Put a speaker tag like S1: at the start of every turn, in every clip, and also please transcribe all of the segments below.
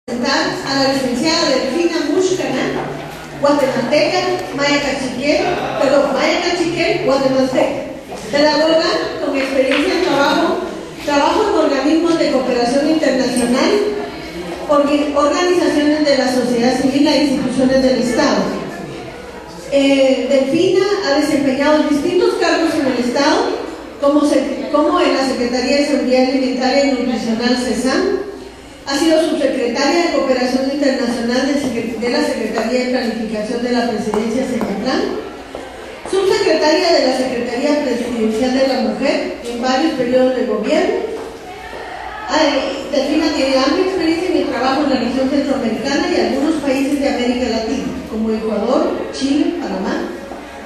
S1: A la licenciada Delfina Mushkana, guatemalteca, maya cachiquel, guatemalteca, pedagoga con experiencia en trabajo en organismos de cooperación internacional, organizaciones de la sociedad civil e instituciones del Estado. Delfina ha desempeñado distintos cargos en el Estado, como en la Secretaría de Seguridad Alimentaria y Nutricional CESAM. Ha sido subsecretaria de Cooperación Internacional de la Secretaría de Planificación de la Presidencia Secatlán, subsecretaria de la Secretaría Presidencial de la Mujer en varios periodos de gobierno. Delfina tiene amplia experiencia en el trabajo en la región centroamericana y algunos países de América Latina, como Ecuador, Chile, Panamá,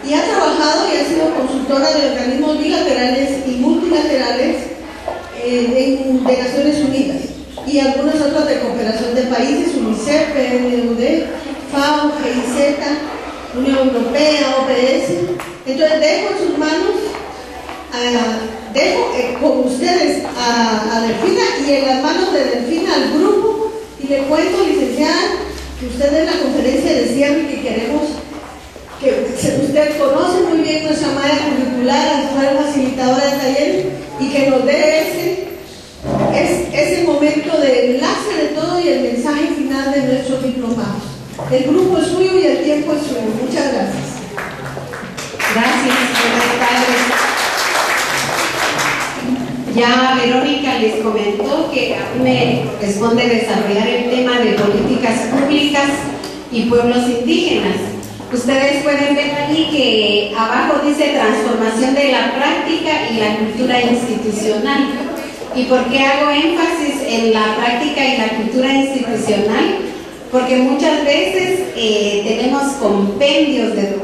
S1: y ha trabajado y ha sido consultora de organismos bilaterales y multilaterales de Naciones Unidas y algunos otros de cooperación de países, UNICEF, PNUD, FAO, GIZ, Unión Europea, OPS. Entonces dejo en sus manos, con ustedes a Delfina y en las manos de Delfina al grupo, y le cuento, licenciada, que usted en la conferencia de cierre que queremos, que usted conoce muy bien nuestra malla curricular, fue facilitadora del taller, y que nos dé ese momento de enlace de todo y el mensaje final de nuestros diplomados. El grupo es suyo y el tiempo es suyo. Muchas gracias.
S2: Gracias, buenas tardes. Ya Verónica les comentó que a mí me corresponde desarrollar el tema de políticas públicas y pueblos indígenas. Ustedes pueden ver ahí que abajo dice transformación de la práctica y la cultura institucional. ¿Y por qué hago énfasis en la práctica y la cultura institucional? Porque muchas veces tenemos compendios de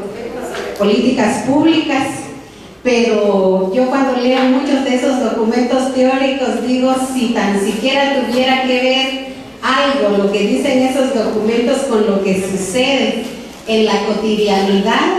S2: políticas públicas, pero yo cuando leo muchos de esos documentos teóricos digo, si tan siquiera tuviera que ver algo, lo que dicen esos documentos con lo que sucede en la cotidianidad,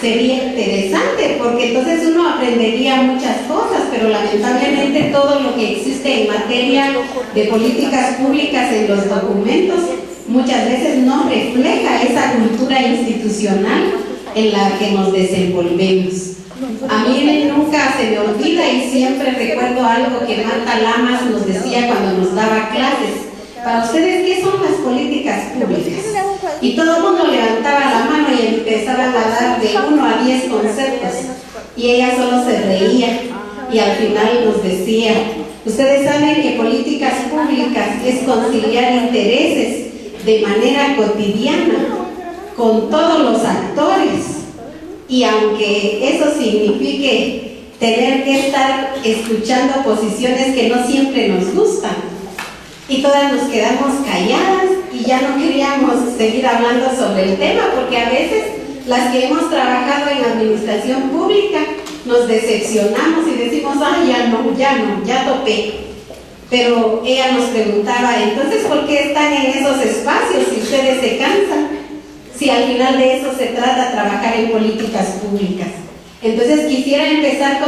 S2: sería interesante, porque entonces uno aprendería muchas cosas, pero lamentablemente todo lo que existe en materia de políticas públicas en los documentos muchas veces no refleja esa cultura institucional en la que nos desenvolvemos. A mí nunca se me olvida y siempre recuerdo algo que Marta Lamas nos decía cuando nos daba clases. Para ustedes, ¿qué son las políticas públicas? Y todo el mundo levantaba la mano y empezaban a dar de 1 a 10 conceptos. Y ella solo se reía y al final nos decía, ustedes saben que políticas públicas es conciliar intereses de manera cotidiana con todos los actores. Y aunque eso signifique tener que estar escuchando posiciones que no siempre nos gustan, y todas nos quedamos calladas y ya no queríamos seguir hablando sobre el tema, porque a veces las que hemos trabajado en administración pública nos decepcionamos y decimos, ya topé. Pero ella nos preguntaba, entonces, ¿por qué están en esos espacios si ustedes se cansan? Si al final de eso se trata, trabajar en políticas públicas. Entonces quisiera empezar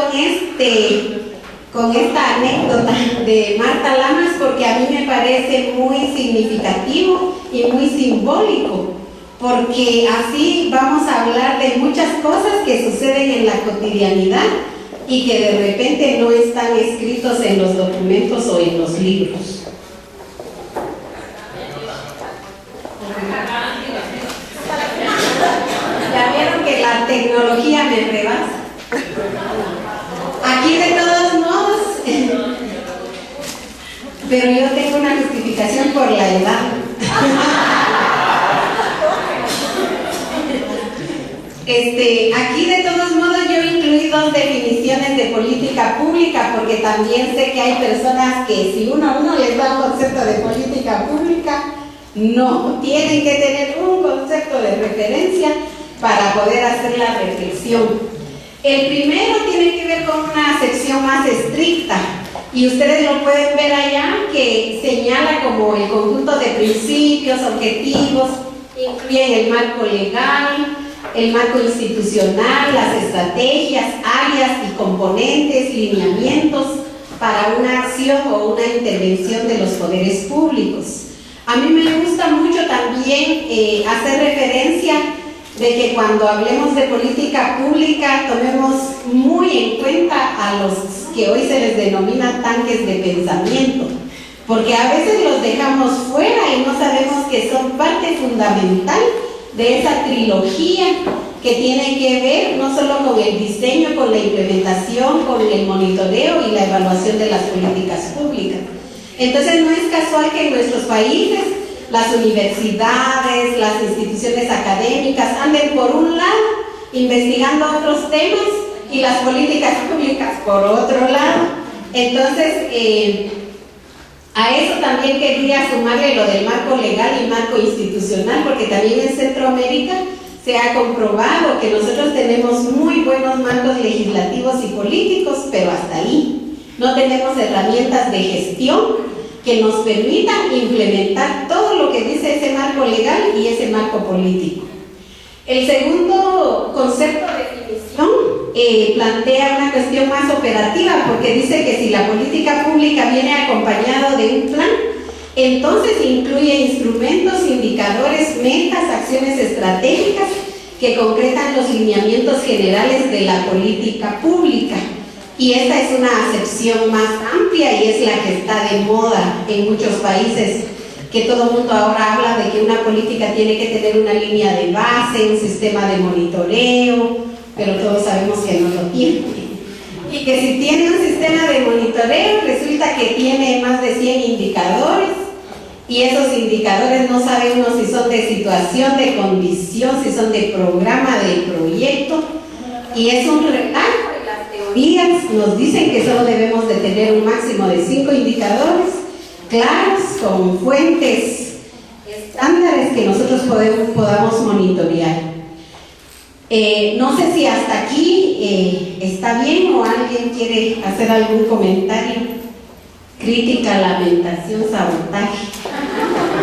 S2: con esta anécdota de Marta Lamas, porque a mí me parece muy significativo y muy simbólico, porque así vamos a hablar de muchas cosas que suceden en la cotidianidad y que de repente no están escritos en los documentos o en los libros. Ya vieron que la tecnología me rebasa. Aquí de todos modos, pero yo tengo una justificación por la edad. Aquí de todos modos yo incluí 2 definiciones de política pública, porque también sé que hay personas que si uno les da un concepto de política pública, no, tienen que tener un concepto de referencia para poder hacer la reflexión. El primero tiene que ver con una sección más estricta y ustedes lo pueden ver allá, que señala como el conjunto de principios, objetivos, incluyen el marco legal, el marco institucional, las estrategias, áreas y componentes, lineamientos para una acción o una intervención de los poderes públicos. A mí me gusta mucho también hacer referencia de que cuando hablemos de política pública tomemos muy en cuenta a los que hoy se les denomina tanques de pensamiento, porque a veces los dejamos fuera y no sabemos que son parte fundamental de esa trilogía que tiene que ver no solo con el diseño, con la implementación, con el monitoreo y la evaluación de las políticas públicas. Entonces no es casual que en nuestros países las universidades, las instituciones académicas anden por un lado investigando otros temas y las políticas públicas por otro lado. Entonces, a eso también quería sumarle lo del marco legal y marco institucional, porque también en Centroamérica se ha comprobado que nosotros tenemos muy buenos marcos legislativos y políticos, pero hasta ahí. No tenemos herramientas de gestión que nos permitan implementar todo lo que dice ese marco legal y ese marco político. El segundo concepto de definición plantea una cuestión más operativa, porque dice que si la política pública viene acompañado de un plan, entonces incluye instrumentos, indicadores, metas, acciones estratégicas que concretan los lineamientos generales de la política pública. Y esta es una acepción más amplia y es la que está de moda en muchos países, que todo el mundo ahora habla de que una política tiene que tener una línea de base, un sistema de monitoreo, pero todos sabemos que no lo tiene. Y que si tiene un sistema de monitoreo, resulta que tiene más de 100 indicadores, y esos indicadores no sabe uno si son de situación, de condición, si son de programa, de proyecto, y es un relajo. Las teorías nos dicen que solo debemos de tener un máximo de 5 indicadores claros, con fuentes estándares que nosotros podamos monitorear. No sé si hasta aquí está bien o alguien quiere hacer algún comentario, crítica, lamentación, sabotaje.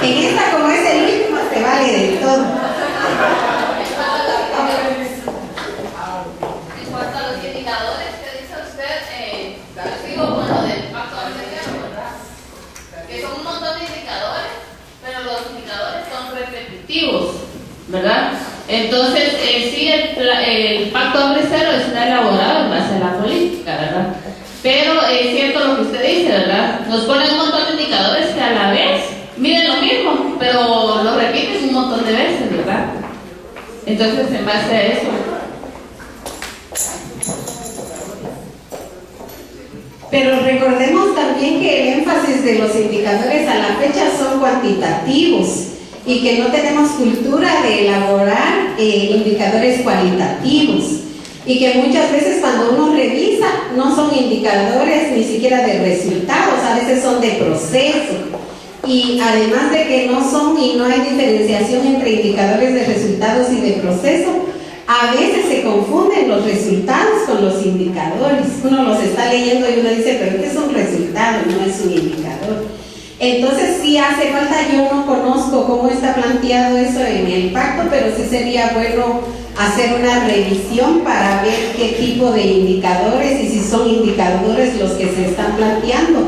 S2: En esta, como es el último, se vale de todo.
S3: En cuanto a los indicadores que dice usted, yo sigo con lo del pacto de gobierno, ¿verdad? Que son un montón de indicadores, pero los indicadores son repetitivos, ¿verdad? Entonces, sí, el Pacto Hambre Cero está elaborado en base a la política, ¿verdad? Pero es cierto lo que usted dice, ¿verdad? Nos ponen un montón de indicadores que a la vez miden lo mismo, pero lo repiten un montón de veces, ¿verdad? Entonces, en base a eso.
S2: Pero recordemos también que el énfasis de los indicadores a la fecha son cuantitativos y que no tenemos cultura de elaborar indicadores cualitativos, y que muchas veces cuando uno revisa no son indicadores ni siquiera de resultados, a veces son de proceso, y además de que no son y no hay diferenciación entre indicadores de resultados y de proceso, a veces se confunden los resultados con los indicadores. Uno los está leyendo y uno dice, pero este es un resultado, no es un indicador. Entonces sí hace falta, yo no conozco cómo está planteado eso en el pacto, pero sí sería bueno hacer una revisión para ver qué tipo de indicadores y si son indicadores los que se están planteando.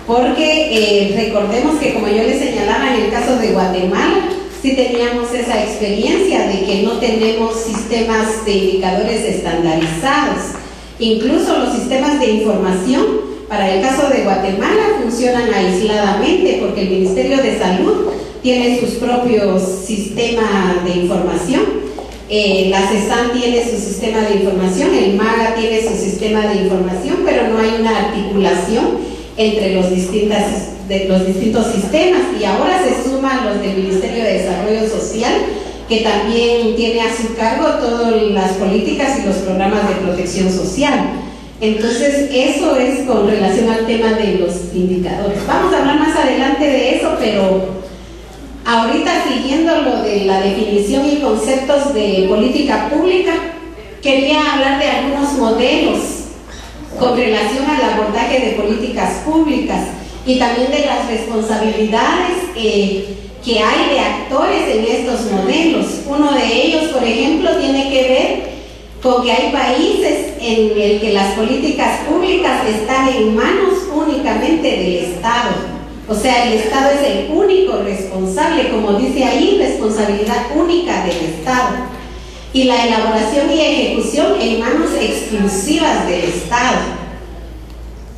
S2: Porque recordemos que, como yo les señalaba en el caso de Guatemala, sí teníamos esa experiencia de que no tenemos sistemas de indicadores estandarizados. Incluso los sistemas de información, para el caso de Guatemala, funcionan aisladamente porque el Ministerio de Salud tiene sus propios sistemas de información, la CESAN tiene su sistema de información, el MAGA tiene su sistema de información, pero no hay una articulación entre los distintos sistemas, y ahora se suman los del Ministerio de Desarrollo Social, que también tiene a su cargo todas las políticas y los programas de protección social. Entonces, eso es con relación al tema de los indicadores. Vamos a hablar más adelante de eso, pero ahorita, siguiendo lo de la definición y conceptos de política pública, quería hablar de algunos modelos con relación al abordaje de políticas públicas y también de las responsabilidades que hay de actores en estos modelos. Uno de ellos, por ejemplo, tiene que ver con que hay países en el que las políticas públicas están en manos únicamente del Estado. O sea, el Estado es el único responsable, como dice ahí, responsabilidad única del Estado. Y la elaboración y ejecución en manos exclusivas del Estado.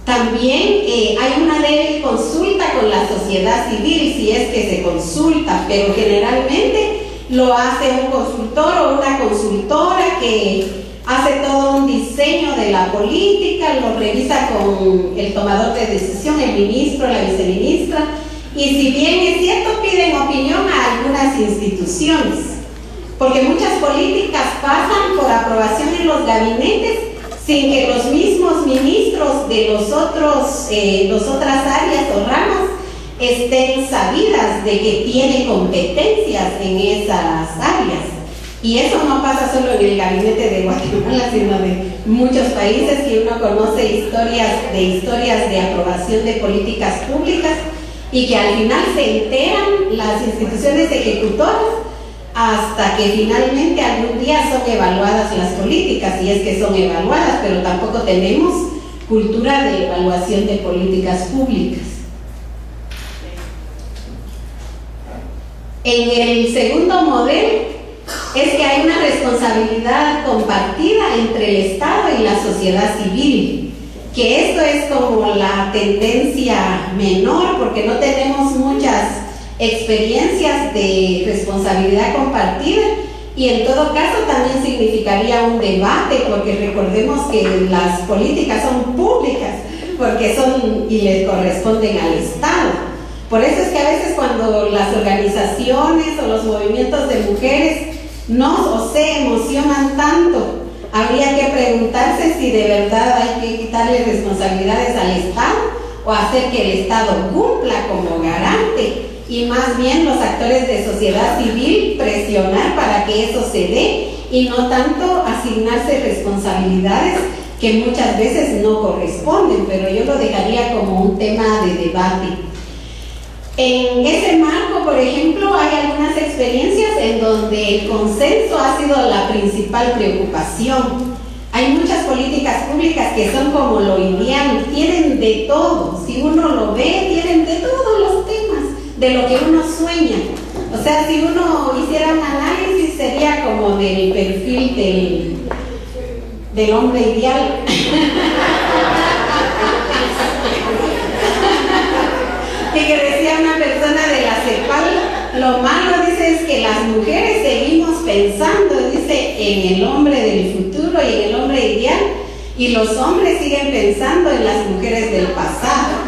S2: También hay una ley de consulta con la sociedad civil, si es que se consulta, pero generalmente lo hace un consultor o una consultora que hace todo un diseño de la política, lo revisa con el tomador de decisión, el ministro, la viceministra, y si bien es cierto, piden opinión a algunas instituciones, porque muchas políticas pasan por aprobación en los gabinetes sin que los mismos ministros de las otras áreas o ramas estén sabidas de que tienen competencias en esas áreas. Y eso no pasa solo en el gabinete de Guatemala, sino de muchos países que uno conoce historias de aprobación de políticas públicas y que al final se enteran las instituciones ejecutoras hasta que finalmente algún día son evaluadas las políticas, y es que son evaluadas, pero tampoco tenemos cultura de evaluación de políticas públicas. En el segundo modelo es que hay una responsabilidad compartida entre el Estado y la sociedad civil, que esto es como la tendencia menor, porque no tenemos muchas experiencias de responsabilidad compartida, y en todo caso también significaría un debate, porque recordemos que las políticas son públicas, porque son y les corresponden al Estado. Por eso es que a veces cuando las organizaciones o los movimientos de mujeres se emocionan tanto, habría que preguntarse si de verdad hay que quitarle responsabilidades al Estado o hacer que el Estado cumpla como garante, y más bien los actores de sociedad civil presionar para que eso se dé y no tanto asignarse responsabilidades que muchas veces no corresponden, pero yo lo dejaría como un tema de debate. En ese marco, por ejemplo, hay algunas experiencias en donde el consenso ha sido la principal preocupación. Hay muchas políticas públicas que son como lo ideal, tienen de todo. Si uno lo ve, tienen de todos los temas, de lo que uno sueña. O sea, si uno hiciera un análisis, sería como del perfil del hombre ideal. Y que decía una persona de la CEPAL, lo malo, dice, es que las mujeres seguimos pensando, dice, en el hombre del futuro y en el hombre ideal, y los hombres siguen pensando en las mujeres del pasado.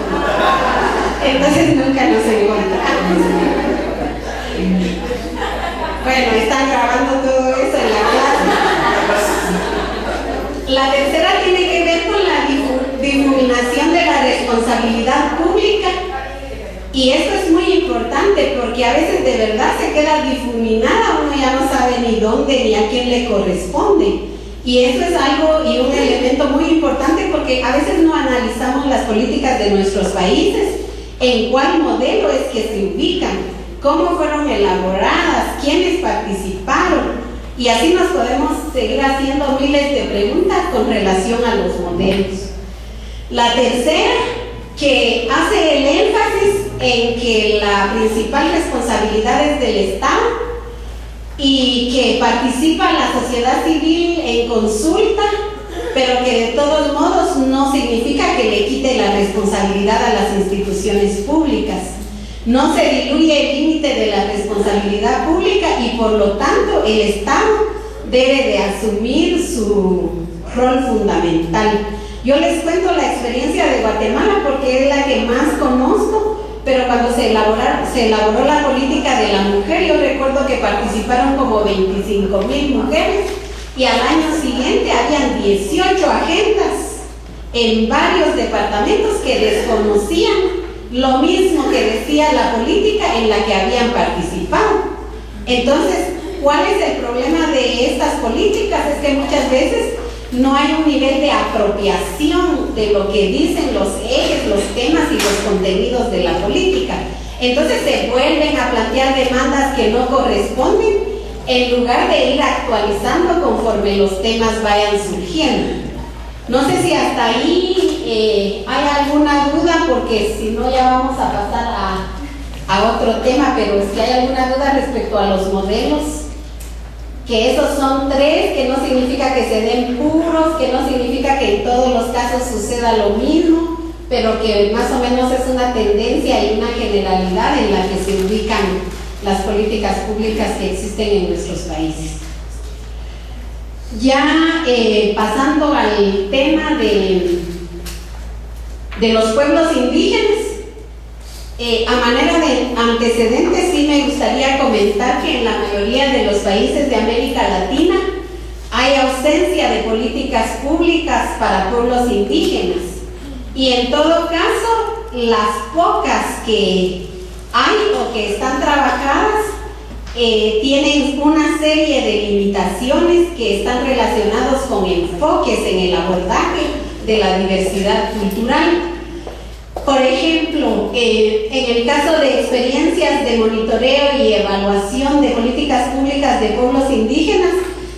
S2: Entonces nunca nos encontramos. Bueno, están grabando todo eso en la clase. La tercera tiene que ver con la difuminación de la responsabilidad pública. Y esto es muy importante porque a veces de verdad se queda difuminada, uno ya no sabe ni dónde ni a quién le corresponde. Y eso es algo y un elemento muy importante porque a veces no analizamos las políticas de nuestros países, en cuál modelo es que se ubican, cómo fueron elaboradas, quiénes participaron. Y así nos podemos seguir haciendo miles de preguntas con relación a los modelos. La tercera, que hace el énfasis en que la principal responsabilidad es del Estado y que participa la sociedad civil en consulta, pero que de todos modos no significa que le quite la responsabilidad a las instituciones públicas. No se diluye el límite de la responsabilidad pública y por lo tanto el Estado debe de asumir su rol fundamental. Yo les cuento la experiencia de Guatemala porque es la que más conozco, pero cuando se elaboró la política de la mujer, yo recuerdo que participaron como 25,000 mujeres y al año siguiente habían 18 agendas en varios departamentos que desconocían lo mismo que decía la política en la que habían participado. Entonces, ¿cuál es el problema de estas políticas? Es que muchas veces no hay un nivel de apropiación de lo que dicen los ejes, los temas y los contenidos de la política. Entonces se vuelven a plantear demandas que no corresponden en lugar de ir actualizando conforme los temas vayan surgiendo. No sé si hasta ahí hay alguna duda, porque si no ya vamos a pasar a otro tema, pero si hay alguna duda respecto a los modelos, que esos son 3, que no significa que se den puros, que no significa que en todos los casos suceda lo mismo, pero que más o menos es una tendencia y una generalidad en la que se ubican las políticas públicas que existen en nuestros países. Ya pasando al tema de los pueblos indígenas, a manera de antecedentes sí me gustaría comentar que en la mayoría de los países de América Latina hay ausencia de políticas públicas para pueblos indígenas, y en todo caso las pocas que hay o que están trabajadas tienen una serie de limitaciones que están relacionados con enfoques en el abordaje de la diversidad cultural. Por ejemplo, en el caso de experiencias de monitoreo y evaluación de políticas públicas de pueblos indígenas,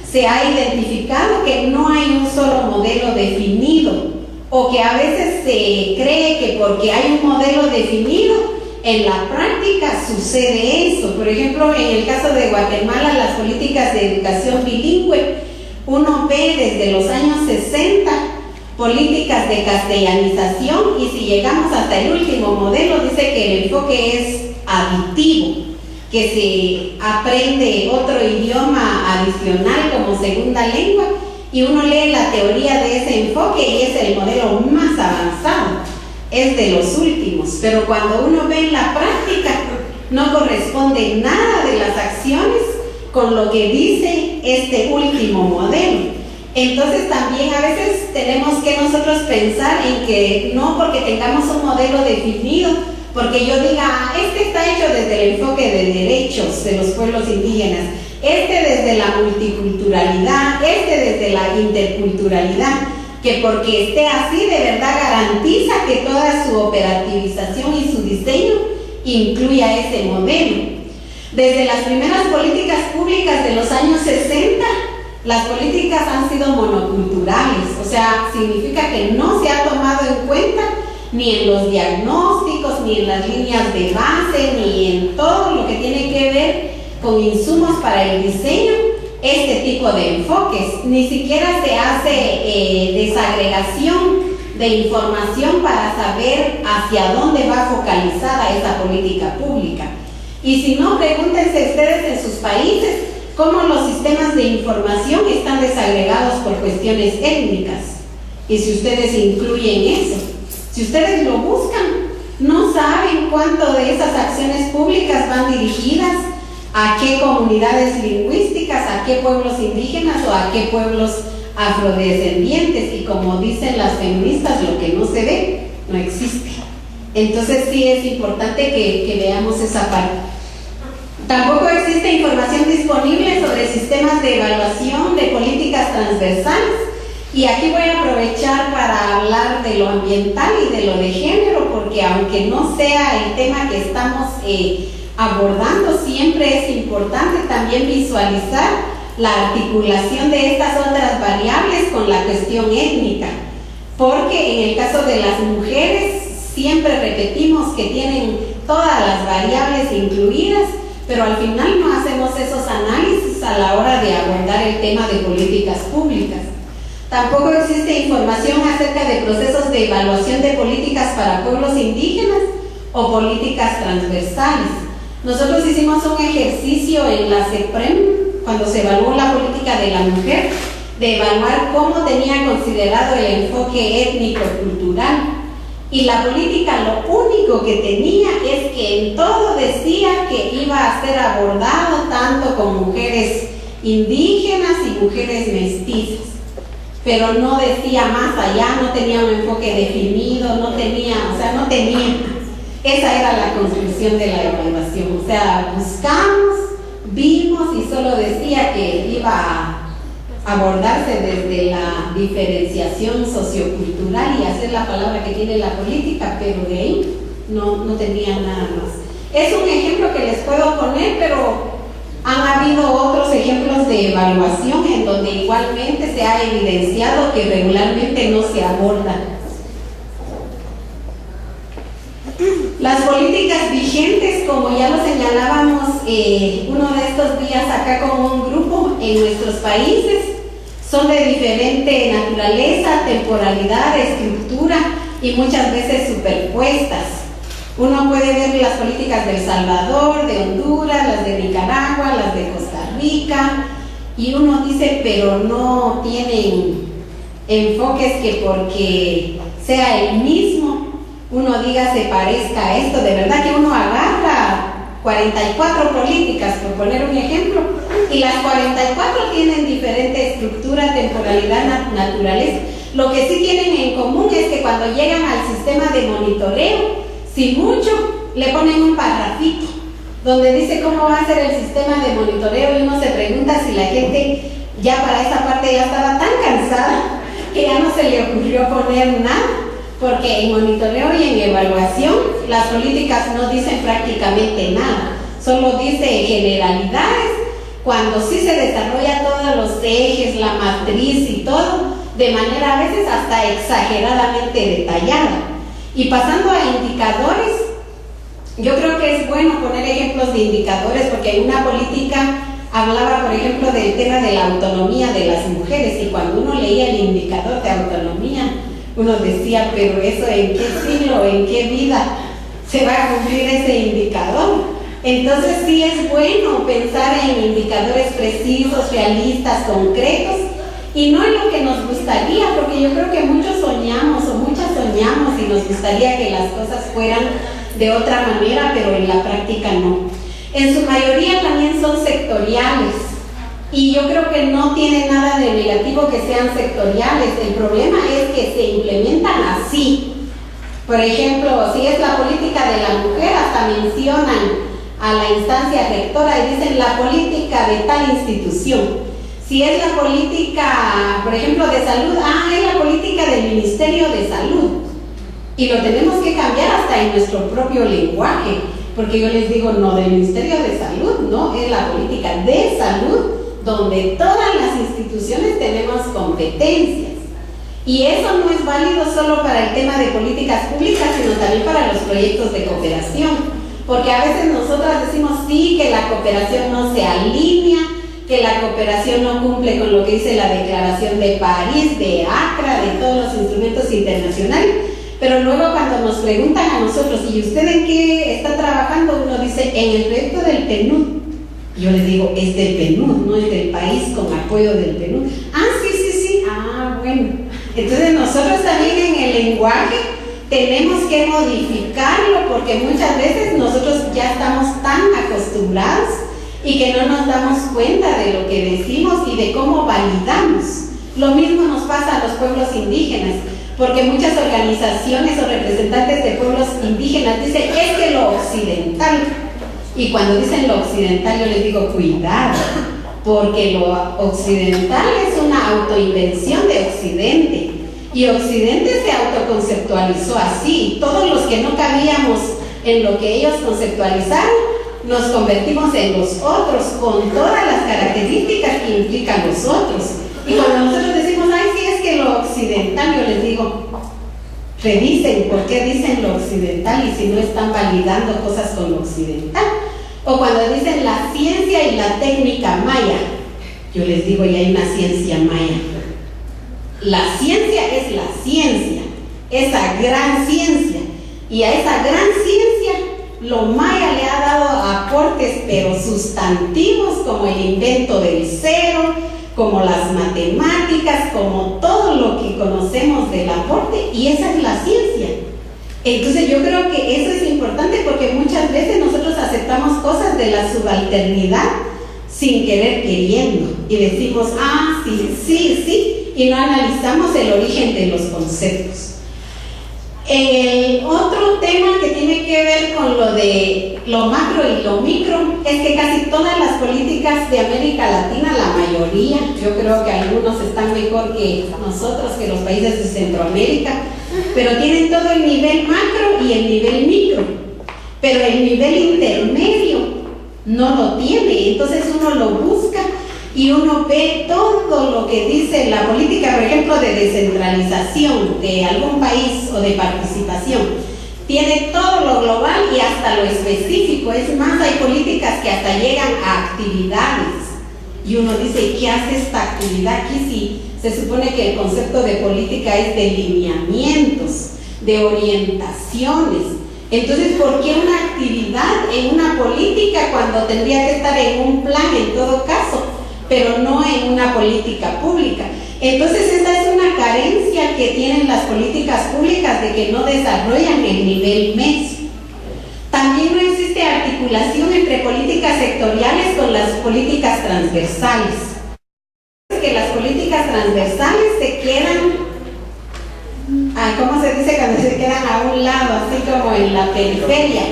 S2: se ha identificado que no hay un solo modelo definido, o que a veces se cree que porque hay un modelo definido, en la práctica sucede eso. Por ejemplo, en el caso de Guatemala, las políticas de educación bilingüe, uno ve desde los años 60 políticas de castellanización, y si llegamos hasta el último modelo, dice que el enfoque es aditivo, que se aprende otro idioma adicional como segunda lengua, y uno lee la teoría de ese enfoque y es el modelo más avanzado, es de los últimos, pero cuando uno ve en la práctica no corresponde nada de las acciones con lo que dice este último modelo. Entonces también a veces tenemos que nosotros pensar en que no porque tengamos un modelo definido, porque yo diga, este está hecho desde el enfoque de derechos de los pueblos indígenas, este desde la multiculturalidad, este desde la interculturalidad, que porque esté así de verdad garantiza que toda su operativización y su diseño incluya ese modelo. Desde las primeras políticas públicas de los años 60, las políticas han sido monoculturales, o sea, significa que no se ha tomado en cuenta ni en los diagnósticos, ni en las líneas de base, ni en todo lo que tiene que ver con insumos para el diseño, este tipo de enfoques. Ni siquiera se hace desagregación de información para saber hacia dónde va focalizada esa política pública. Y si no, pregúntense ustedes en sus países cómo los sistemas de información están desagregados por cuestiones étnicas. Y si ustedes incluyen eso, si ustedes lo buscan, no saben cuánto de esas acciones públicas van dirigidas a qué comunidades lingüísticas, a qué pueblos indígenas o a qué pueblos afrodescendientes. Y como dicen las feministas, lo que no se ve, no existe. Entonces sí es importante que veamos esa parte. Tampoco existe información disponible sobre sistemas de evaluación de políticas transversales. Y aquí voy a aprovechar para hablar de lo ambiental y de lo de género, porque aunque no sea el tema que estamos abordando, siempre es importante también visualizar la articulación de estas otras variables con la cuestión étnica, porque en el caso de las mujeres siempre repetimos que tienen todas las variables incluidas, pero al final no hacemos esos análisis a la hora de abordar el tema de políticas públicas. Tampoco existe información acerca de procesos de evaluación de políticas para pueblos indígenas o políticas transversales. Nosotros hicimos un ejercicio en la CEPREM, cuando se evaluó la política de la mujer, de evaluar cómo tenía considerado el enfoque étnico-cultural. Y la política lo único que tenía es que en todo decía que iba a ser abordado tanto con mujeres indígenas y mujeres mestizas, pero no decía más allá, no tenía un enfoque definido, no tenía. Esa era la conclusión de la evaluación. O sea, buscamos, vimos y solo decía que iba a abordarse desde la diferenciación sociocultural y hacer la palabra que tiene la política, pero de ahí no tenía nada más. Es un ejemplo que les puedo poner, pero han habido otros ejemplos de evaluación en donde igualmente se ha evidenciado que regularmente no se aborda Las políticas vigentes, como ya lo señalábamos uno de estos días acá con un grupo en nuestros países, son de diferente naturaleza, temporalidad, estructura y muchas veces superpuestas. Uno puede ver las políticas de El Salvador, de Honduras, las de Nicaragua, las de Costa Rica, y uno dice, pero no tienen enfoques que porque sea el mismo, uno diga se parezca a esto. De verdad que uno agarra 44 políticas, por poner un ejemplo, y las 44 tienen diferente estructura, temporalidad, naturaleza. Lo que sí tienen en común es que cuando llegan al sistema de monitoreo, si mucho, le ponen un parrafito donde dice cómo va a ser el sistema de monitoreo, y uno se pregunta si la gente ya para esa parte ya estaba tan cansada que ya no se le ocurrió poner nada, porque en monitoreo y en evaluación las políticas no dicen prácticamente nada, solo dice generalidades, cuando sí se desarrolla todos los ejes, la matriz y todo, de manera a veces hasta exageradamente detallada. Y pasando a indicadores, yo creo que es bueno poner ejemplos de indicadores, porque en una política hablaba, por ejemplo, del tema de la autonomía de las mujeres, y cuando uno leía el indicador de autonomía, uno decía, pero eso en qué siglo, en qué vida se va a cumplir ese indicador. Entonces sí es bueno pensar en indicadores precisos, realistas, concretos, y no en lo que nos gustaría, porque yo creo que muchos soñamos o muchas soñamos y nos gustaría que las cosas fueran de otra manera, pero en la práctica no. En su mayoría también son sectoriales, y yo creo que no tiene nada de negativo que sean sectoriales. El problema es que se implementan así. Por ejemplo, si es la política de la mujer, hasta mencionan a la instancia rectora y dicen la política de tal institución. Si es la política, por ejemplo, de salud, es la política del Ministerio de Salud. Y lo tenemos que cambiar hasta en nuestro propio lenguaje, porque yo les digo, no del Ministerio de Salud, no, es la política de salud, donde todas las instituciones tenemos competencias. Y eso no es válido solo para el tema de políticas públicas, sino también para los proyectos de cooperación, porque a veces nosotras decimos sí, que la cooperación no se alinea, que la cooperación no cumple con lo que dice la Declaración de París, de ACRA, de todos los instrumentos internacionales, pero luego cuando nos preguntan a nosotros, ¿y usted en qué está trabajando? Uno dice, en el proyecto del PNUD. Yo les digo, es del PNUD, no es del país con apoyo del PNUD. Sí, bueno. Entonces nosotros también en el lenguaje tenemos que modificarlo, porque muchas veces nosotros ya estamos tan acostumbrados y que no nos damos cuenta de lo que decimos y de cómo validamos. Lo mismo nos pasa a los pueblos indígenas, porque muchas organizaciones o representantes de pueblos indígenas dicen, es que lo occidental. Y cuando dicen lo occidental, yo les digo, cuidado, porque lo occidental es una autoinvención de Occidente. Y Occidente se autoconceptualizó así. Todos los que no cabíamos en lo que ellos conceptualizaron, nos convertimos en los otros, con todas las características que implican los otros. Y cuando nosotros decimos, sí, es que lo occidental, yo les digo, revisen por qué dicen lo occidental y si no están validando cosas con lo occidental. O cuando dicen la ciencia y la técnica maya, yo les digo, ya hay una ciencia maya. La ciencia es la ciencia, esa gran ciencia, y a esa gran ciencia lo maya le ha dado aportes pero sustantivos, como el invento del cero, como las matemáticas, como todo lo que conocemos del aporte, y esa es la ciencia. Entonces yo creo que eso es importante, porque muchas veces nosotros aceptamos cosas de la subalternidad sin querer queriendo, y decimos, sí, y no analizamos el origen de los conceptos. El otro tema que tiene que ver con lo de lo macro y lo micro es que casi todas las políticas de América Latina, la mayoría, yo creo que algunos están mejor que nosotros, que los países de Centroamérica, pero tienen todo el nivel macro y el nivel micro, pero el nivel intermedio no lo tiene. Entonces uno lo busca y uno ve todo lo que dice la política, por ejemplo, de descentralización de algún país o de participación, tiene todo lo global y hasta lo específico. Es más, hay políticas que hasta llegan a actividades. Y uno dice, ¿qué hace esta actividad aquí? Si se supone que el concepto de política es de lineamientos, de orientaciones. Entonces, ¿por qué una actividad en una política cuando tendría que estar en un plan en todo caso, pero no en una política pública? Entonces, esta es una carencia que tienen las políticas públicas de que no desarrollan el nivel MES. También no existe articulación entre políticas sectoriales con las políticas transversales. Que las políticas transversales se quedan, ¿cómo se dice cuando se quedan a un lado, así como en la periferia?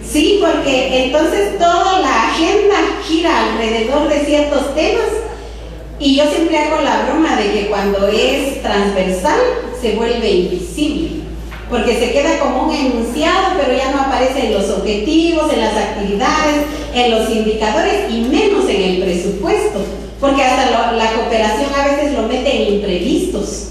S2: Sí, porque entonces toda la agenda gira alrededor de ciertos temas. Y yo siempre hago la broma de que cuando es transversal se vuelve invisible, porque se queda como un enunciado, pero ya no aparece en los objetivos, en las actividades, en los indicadores y menos en el presupuesto, porque hasta la cooperación a veces lo mete en imprevistos.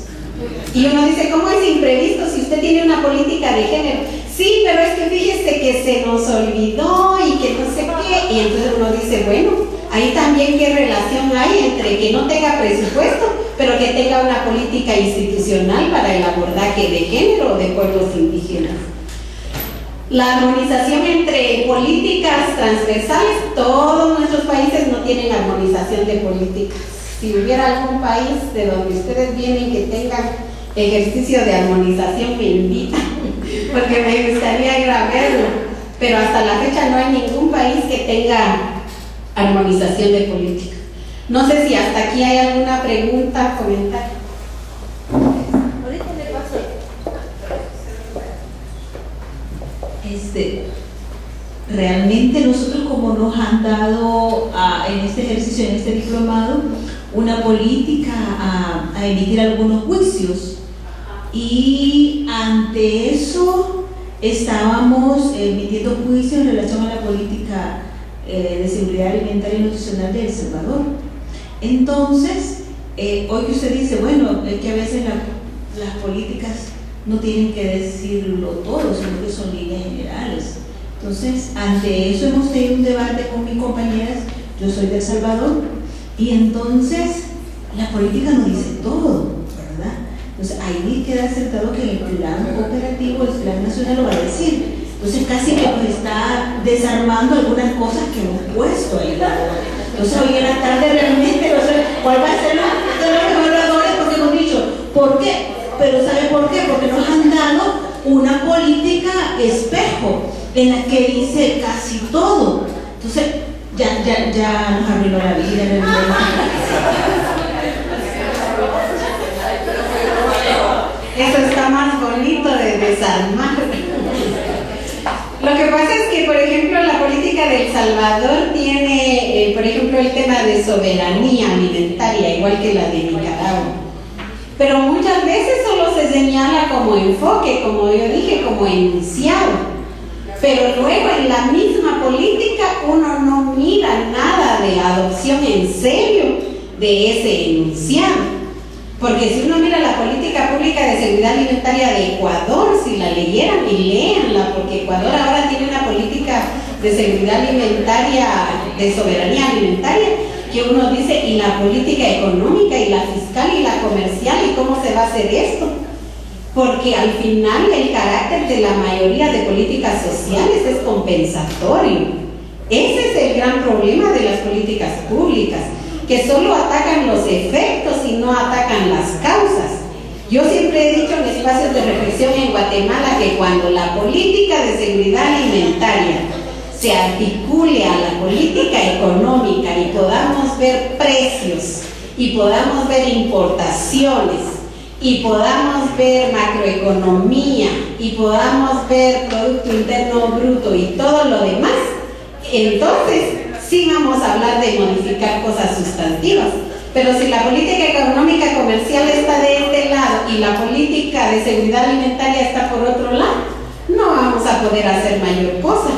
S2: Y uno dice, ¿cómo es imprevisto si usted tiene una política de género? Sí, pero es que fíjese que se nos olvidó y que no sé qué. Y entonces uno dice, bueno, ahí también qué relación hay entre que no tenga presupuesto, pero que tenga una política institucional para el abordaje de género o de pueblos indígenas. La armonización entre políticas transversales, todos nuestros países no tienen armonización de políticas. Si hubiera algún país de donde ustedes vienen que tengan ejercicio de armonización, me invitan, porque me gustaría ir a verlo, pero hasta la fecha no hay ningún país que tenga armonización de política. No sé si hasta aquí hay alguna pregunta, comentario.
S1: Ahorita le paso.
S4: Realmente nosotros, como nos han dado en este ejercicio, en este diplomado, una política a emitir algunos juicios, y ante eso estábamos emitiendo juicios en relación a la política de seguridad alimentaria y nutricional de El Salvador. Entonces, hoy que usted dice, bueno, es que a veces las políticas no tienen que decirlo todo, sino que son líneas generales. Entonces, ante eso hemos tenido un debate con mis compañeras. Yo soy de El Salvador, y entonces la política no dice todo, ¿verdad? Entonces ahí queda acertado que el plan operativo, el plan nacional lo va a decir. Entonces casi que nos está desarmando algunas cosas que hemos puesto ahí. Entonces hoy en la tarde realmente no sé cuál va a ser los evaluadores, porque hemos dicho, ¿por qué? Pero ¿sabe por qué? Porque nos han dado una política espejo en la que dice casi todo. Entonces ya nos arruinó la vida.
S2: Eso está más bonito de desarmar. Lo que pasa es que, por ejemplo, la política de El Salvador tiene, por ejemplo, el tema de soberanía alimentaria, igual que la de Nicaragua. Pero muchas veces solo se señala como enfoque, como yo dije, como enunciado. Pero luego en la misma política uno no mira nada de adopción en serio de ese enunciado. Porque si uno mira la política pública de seguridad alimentaria de Ecuador, si la leyeran y léanla, porque Ecuador ahora tiene una política de seguridad alimentaria, de soberanía alimentaria, que uno dice, y la política económica, y la fiscal, y la comercial, y cómo se va a hacer esto. Porque al final el carácter de la mayoría de políticas sociales es compensatorio. Ese es el gran problema de las políticas públicas, que solo atacan los efectos y no atacan las causas. Yo siempre he dicho en espacios de reflexión en Guatemala que cuando la política de seguridad alimentaria se articule a la política económica y podamos ver precios y podamos ver importaciones y podamos ver macroeconomía y podamos ver Producto Interno Bruto y todo lo demás, entonces sí vamos a hablar de modificar cosas sustantivas. Pero si la política económica comercial está de este lado y la política de seguridad alimentaria está por otro lado, no vamos a poder hacer mayor cosa.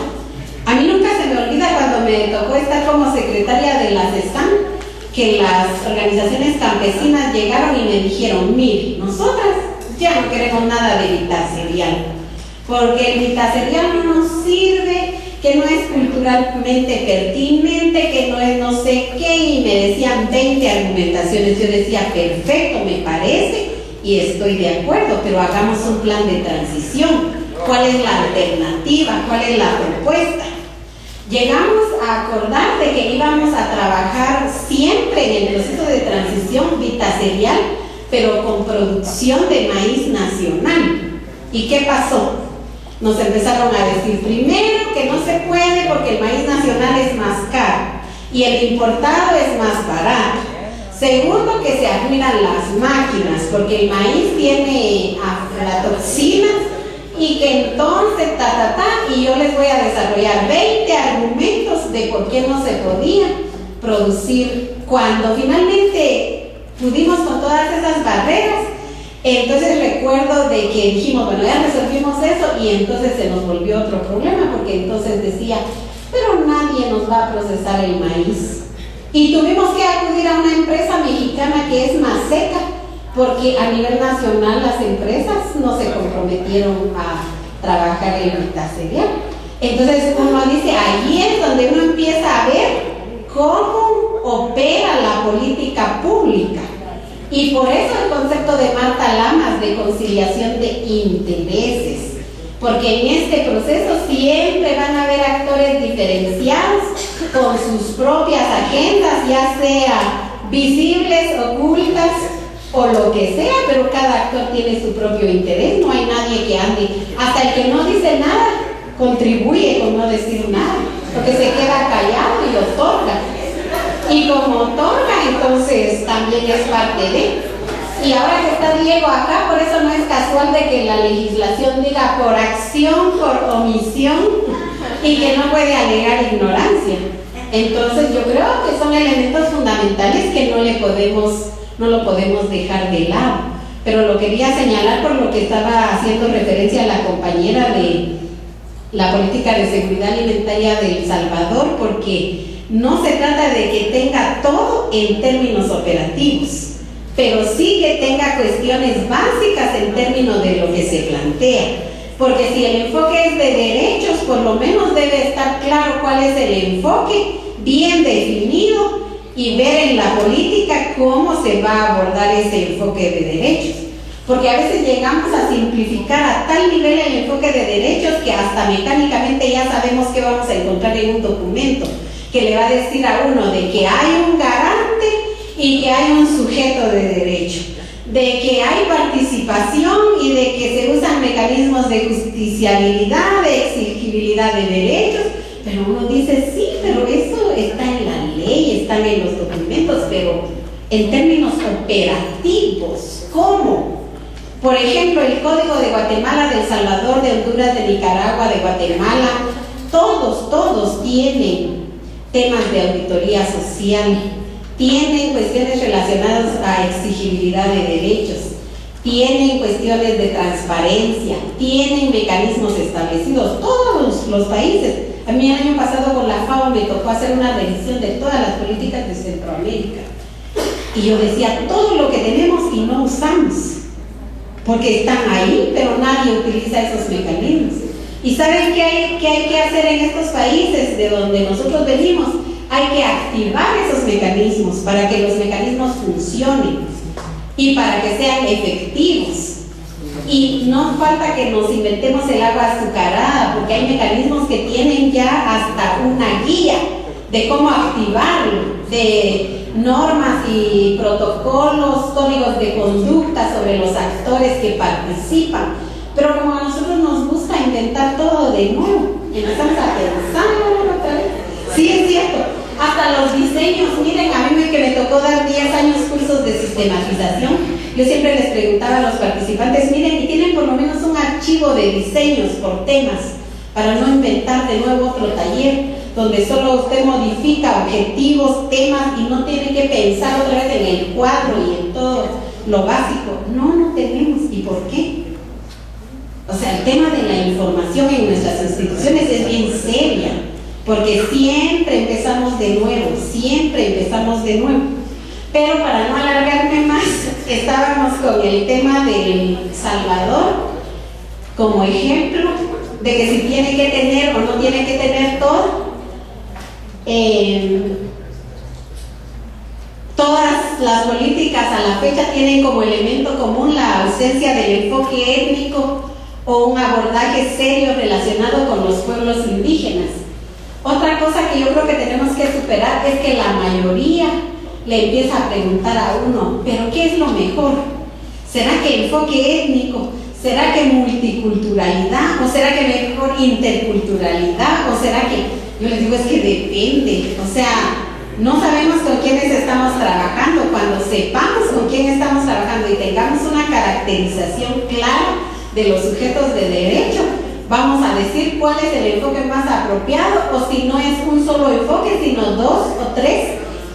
S2: A mí nunca se me olvida cuando me tocó estar como secretaria de la CESAM, que las organizaciones campesinas llegaron y me dijeron, mire, nosotras ya no queremos nada de mitad cereal. porque el vitacerial no nos sirve, que no es culturalmente pertinente, que no es no sé qué, y me decían 20 argumentaciones. Yo decía, perfecto, me parece, y estoy de acuerdo, pero hagamos un plan de transición. ¿Cuál es la alternativa? ¿Cuál es la propuesta? Llegamos a acordar de que íbamos a trabajar siempre en el proceso de transición vitacerial, pero con producción de maíz nacional. ¿Y qué pasó? Nos empezaron a decir primero que no se puede porque el maíz nacional es más caro y el importado es más barato. Segundo, que se arruinan las máquinas porque el maíz tiene aflatoxinas y que entonces y yo les voy a desarrollar 20 argumentos de por qué no se podía producir cuando finalmente pudimos con todas esas barreras. Entonces recuerdo de que dijimos, bueno, ya resolvimos eso, y entonces se nos volvió otro problema, porque entonces decía, pero nadie nos va a procesar el maíz. Y tuvimos que acudir a una empresa mexicana que es Maseca, porque a nivel nacional las empresas no se comprometieron a trabajar el vitacerial. Entonces uno dice, ahí es donde uno empieza a ver cómo opera la política pública. Y por eso el concepto de Marta Lamas de conciliación de intereses, porque en este proceso siempre van a haber actores diferenciados con sus propias agendas, ya sea visibles, ocultas o lo que sea, pero cada actor tiene su propio interés. No hay nadie que ande, hasta el que no dice nada contribuye con no decir nada, porque se queda callado y otorga. Y como otorga, entonces también es parte de. Y ahora que está Diego acá, por eso no es casual de que la legislación diga por acción, por omisión, y que no puede alegar ignorancia. Entonces yo creo que son elementos fundamentales que no lo podemos dejar de lado. Pero lo quería señalar por lo que estaba haciendo referencia a la compañera de la política de seguridad alimentaria de El Salvador, porque no se trata de que tenga todo en términos operativos, pero sí que tenga cuestiones básicas en términos de lo que se plantea. Porque si el enfoque es de derechos, por lo menos debe estar claro cuál es el enfoque, bien definido, y ver en la política cómo se va a abordar ese enfoque de derechos. Porque a veces llegamos a simplificar a tal nivel el enfoque de derechos que hasta mecánicamente ya sabemos qué vamos a encontrar en un documento que le va a decir a uno de que hay un garante y que hay un sujeto de derecho, de que hay participación y de que se usan mecanismos de justiciabilidad, de exigibilidad de derechos, pero uno dice, sí, pero eso está en la ley, están en los documentos, pero en términos operativos, ¿cómo? Por ejemplo, el Código de Guatemala, de El Salvador, de Honduras, de Nicaragua, de Guatemala, todos tienen temas de auditoría social, tienen cuestiones relacionadas a exigibilidad de derechos, tienen cuestiones de transparencia, tienen mecanismos establecidos, todos los países. A mí el año pasado con la FAO me tocó hacer una revisión de todas las políticas de Centroamérica, y yo decía, todo lo que tenemos y no usamos, porque están ahí, pero nadie utiliza esos mecanismos. ¿Y saben qué hay que hacer en estos países de donde nosotros venimos? Hay que activar esos mecanismos para que los mecanismos funcionen y para que sean efectivos. Y no falta que nos inventemos el agua azucarada, porque hay mecanismos que tienen ya hasta una guía de cómo activarlo, de normas y protocolos, códigos de conducta sobre los actores que participan. Pero como a nosotros nos gusta inventar todo de nuevo, empezamos a pensar otra vez. Sí, es cierto. Hasta los diseños, miren, a mí que me tocó dar 10 años cursos de sistematización, yo siempre les preguntaba a los participantes, miren, y tienen por lo menos un archivo de diseños por temas, para no inventar de nuevo otro taller, donde solo usted modifica objetivos, temas, y no tiene que pensar otra vez en el cuadro y en todo lo básico. No tenemos. ¿Y por qué? O sea, el tema de la información en nuestras instituciones es bien seria, porque siempre empezamos de nuevo. Pero para no alargarme más, estábamos con el tema del Salvador como ejemplo, de que si tiene que tener o no tiene que tener todo. Todas las políticas a la fecha tienen como elemento común la ausencia del enfoque étnico o un abordaje serio relacionado con los pueblos indígenas. Otra cosa que yo creo que tenemos que superar es que la mayoría le empieza a preguntar a uno, ¿pero qué es lo mejor? ¿Será que enfoque étnico? ¿Será que multiculturalidad? ¿O será que mejor interculturalidad? ¿O será que...? Yo les digo, es que depende. O sea, no sabemos con quiénes estamos trabajando. Cuando sepamos con quién estamos trabajando y tengamos una caracterización clara de los sujetos de derecho, vamos a decir cuál es el enfoque más apropiado, o si no es un solo enfoque, sino 2 o 3,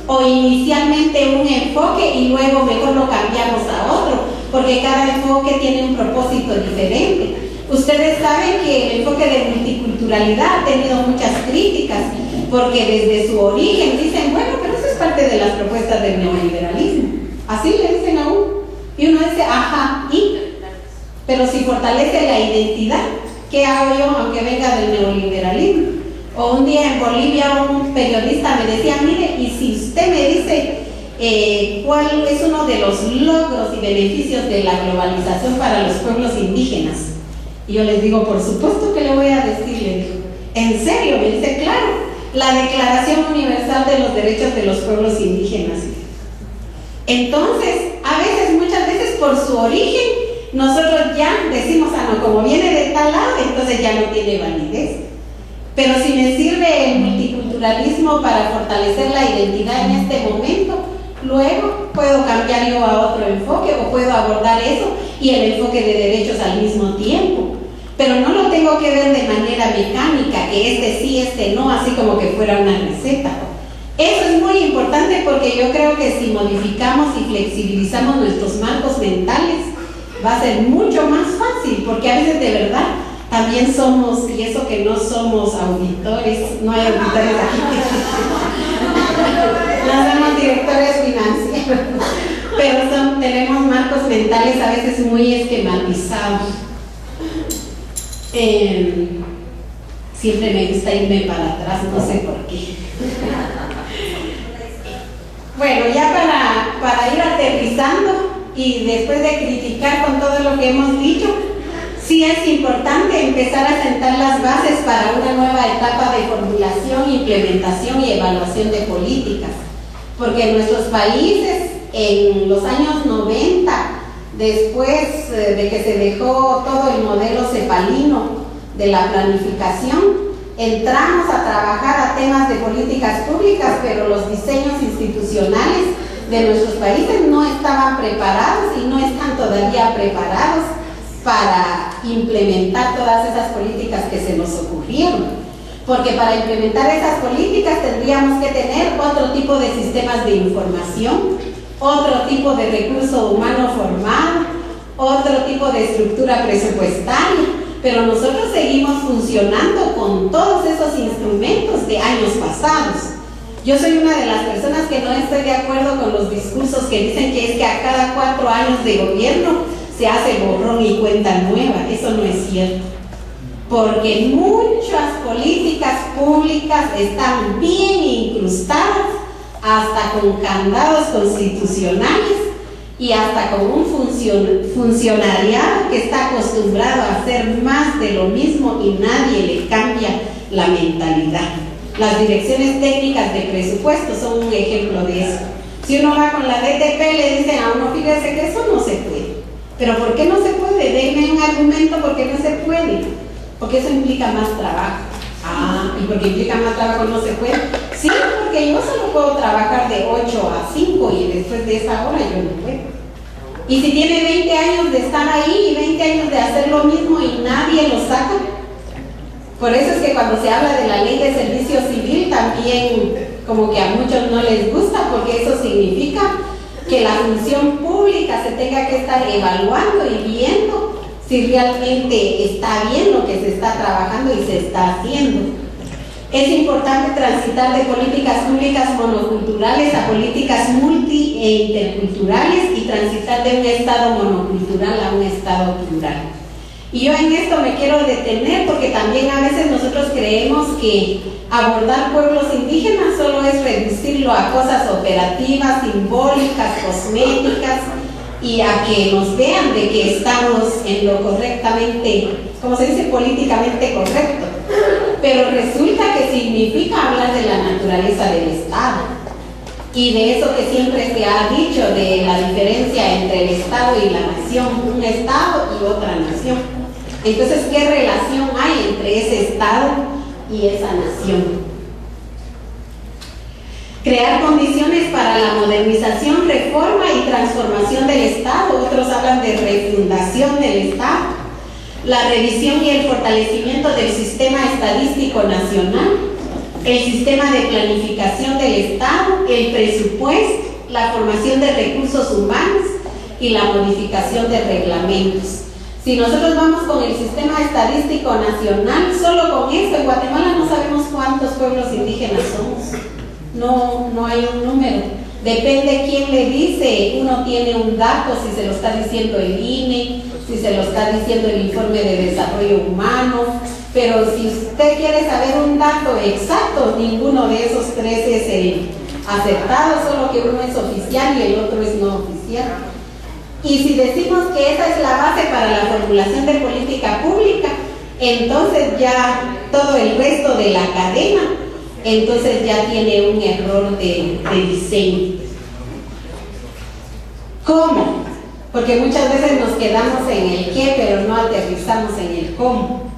S2: o inicialmente un enfoque y luego mejor lo cambiamos a otro, porque cada enfoque tiene un propósito diferente. Ustedes saben que el enfoque de multiculturalidad ha tenido muchas críticas, porque desde su origen dicen, bueno, pero eso es parte de las propuestas del neoliberalismo. Así le dicen a uno. Y uno dice, ajá, ¿y? Pero si fortalece la identidad, ¿qué hago yo aunque venga del neoliberalismo? O un día en Bolivia un periodista me decía, mire, y si usted me dice cuál es uno de los logros y beneficios de la globalización para los pueblos indígenas. Y yo les digo, por supuesto que le voy a decir, le digo, ¿en serio? Me dice, claro, la Declaración Universal de los Derechos de los Pueblos Indígenas. Entonces, a veces, muchas veces por su origen, nosotros ya decimos, ah, no, como viene de tal lado, entonces ya no tiene validez. Pero si me sirve el multiculturalismo para fortalecer la identidad en este momento, luego puedo cambiar yo a otro enfoque o puedo abordar eso y el enfoque de derechos al mismo tiempo. Pero no lo tengo que ver de manera mecánica, que este sí, este no, así como que fuera una receta. Eso es muy importante porque yo creo que si modificamos y flexibilizamos nuestros marcos mentales, va a ser mucho más fácil, porque a veces de verdad también somos, y eso que no somos auditores, no hay auditores aquí, no somos directores financieros, pero tenemos marcos mentales a veces muy esquematizados. Siempre me gusta irme para atrás, no sé por qué. Bueno, ya para ir aterrizando y después de criticar con todo lo que hemos dicho, sí es importante empezar a sentar las bases para una nueva etapa de formulación, implementación y evaluación de políticas, porque en nuestros países en los años 90, después de que se dejó todo el modelo cepalino de la planificación, entramos a trabajar a temas de políticas públicas, pero los diseños institucionales de nuestros países no estaban preparados y no están todavía preparados para implementar todas esas políticas que se nos ocurrieron. Porque para implementar esas políticas tendríamos que tener otro tipo de sistemas de información, otro tipo de recurso humano formado, otro tipo de estructura presupuestaria, pero nosotros seguimos funcionando con todos esos instrumentos de años pasados. Yo soy una de las personas que no estoy de acuerdo con los discursos que dicen que es que a cada 4 años de gobierno se hace borrón y cuenta nueva. Eso no es cierto, porque muchas políticas públicas están bien incrustadas, hasta con candados constitucionales y hasta con un funcionariado que está acostumbrado a hacer más de lo mismo y nadie le cambia la mentalidad. Las direcciones técnicas de presupuesto son un ejemplo de eso. Si uno va con la DTP, le dicen a uno, fíjese que eso no se puede. ¿Pero por qué no se puede? Denme un argumento por qué no se puede. Porque eso implica más trabajo. Ah, ¿y porque implica más trabajo no se puede? Sí, porque yo solo puedo trabajar de 8 a 5 y después de esa hora yo no puedo. Y si tiene 20 años de estar ahí y 20 años de hacer lo mismo y nadie lo saca. Por eso es que cuando se habla de la ley de servicio civil también como que a muchos no les gusta, porque eso significa que la función pública se tenga que estar evaluando y viendo si realmente está bien lo que se está trabajando y se está haciendo. Es importante transitar de políticas públicas monoculturales a políticas multi e interculturales y transitar de un estado monocultural a un estado plural. Y yo en esto me quiero detener porque también a veces nosotros creemos que abordar pueblos indígenas solo es reducirlo a cosas operativas, simbólicas, cosméticas, y a que nos vean de que estamos en lo correctamente, como se dice, políticamente correcto. Pero resulta que significa hablar de la naturaleza del Estado y de eso que siempre se ha dicho, de la diferencia entre el Estado y la nación, un Estado y otra nación. Entonces, ¿qué relación hay entre ese Estado y esa nación? Crear condiciones para la modernización, reforma y transformación del Estado. Otros hablan de refundación del Estado. La revisión y el fortalecimiento del sistema estadístico nacional, el sistema de planificación del Estado, el presupuesto, la formación de recursos humanos y la modificación de reglamentos. Si nosotros vamos con el sistema estadístico nacional, solo con eso, en Guatemala no sabemos cuántos pueblos indígenas somos. No hay un número. Depende quién le dice. Uno tiene un dato, si se lo está diciendo el INE, si se lo está diciendo el Informe de Desarrollo Humano, pero si usted quiere saber un dato exacto, ninguno de esos tres es el acertado, solo que uno es oficial y el otro es no oficial. Y si decimos que esa es la base para la formulación de política pública, entonces ya todo el resto de la cadena, entonces ya tiene un error de diseño. ¿Cómo? Porque muchas veces nos quedamos en el qué, pero no aterrizamos en el cómo.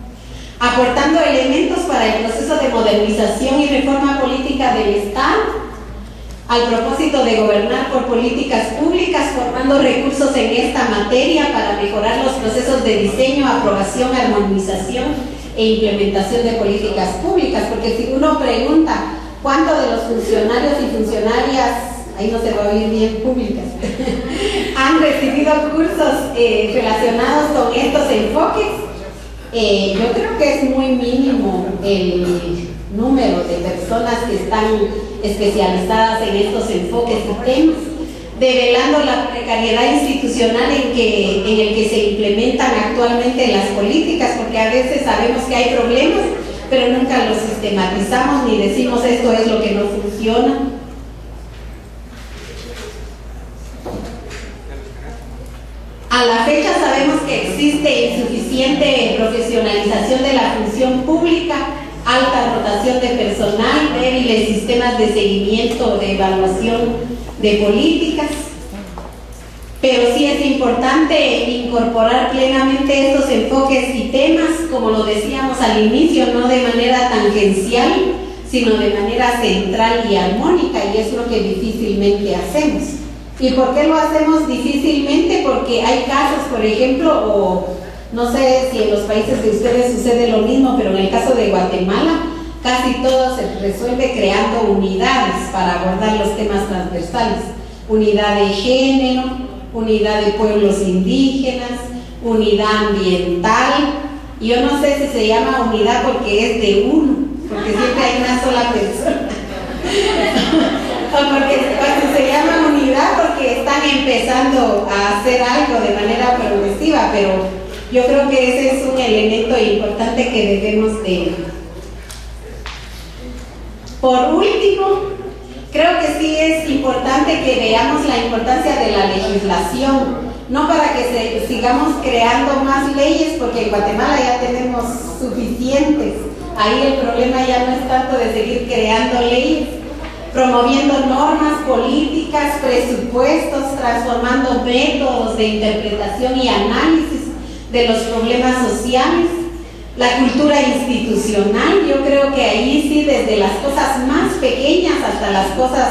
S2: Aportando elementos para el proceso de modernización y reforma política del Estado, al propósito de gobernar por políticas públicas, formando recursos en esta materia para mejorar los procesos de diseño, aprobación, armonización e implementación de políticas públicas, porque si uno pregunta cuántos de los funcionarios y funcionarias, ahí no se va a oír bien, públicas, han recibido cursos relacionados con estos enfoques, yo creo que es muy mínimo el número de personas que están especializadas en estos enfoques y temas, develando la precariedad institucional en el que se implementan actualmente las políticas, porque a veces sabemos que hay problemas, pero nunca los sistematizamos ni decimos esto es lo que no funciona. A la fecha sabemos que existe insuficiente profesionalización de la función pública, alta rotación de personal, débiles sistemas de seguimiento, de evaluación de políticas, pero sí es importante incorporar plenamente estos enfoques y temas, como lo decíamos al inicio, no de manera tangencial, sino de manera central y armónica, y es lo que difícilmente hacemos. ¿Y por qué lo hacemos difícilmente? Porque hay casos, por ejemplo, o no sé si en los países de ustedes sucede lo mismo, pero en el caso de Guatemala, casi todo se resuelve creando unidades para abordar los temas transversales. Unidad de género, unidad de pueblos indígenas, unidad ambiental. Y yo no sé si se llama unidad porque es de uno, porque siempre hay una sola persona. O se llama unidad porque están empezando a hacer algo de manera progresiva, pero yo creo que ese es un elemento importante que debemos de. Por último, creo que sí es importante que veamos la importancia de la legislación, no para que sigamos creando más leyes, porque en Guatemala ya tenemos suficientes. Ahí el problema ya no es tanto de seguir creando leyes, promoviendo normas, políticas, presupuestos, transformando métodos de interpretación y análisis de los problemas sociales, la cultura institucional. Yo creo que ahí sí, desde las cosas más pequeñas hasta las cosas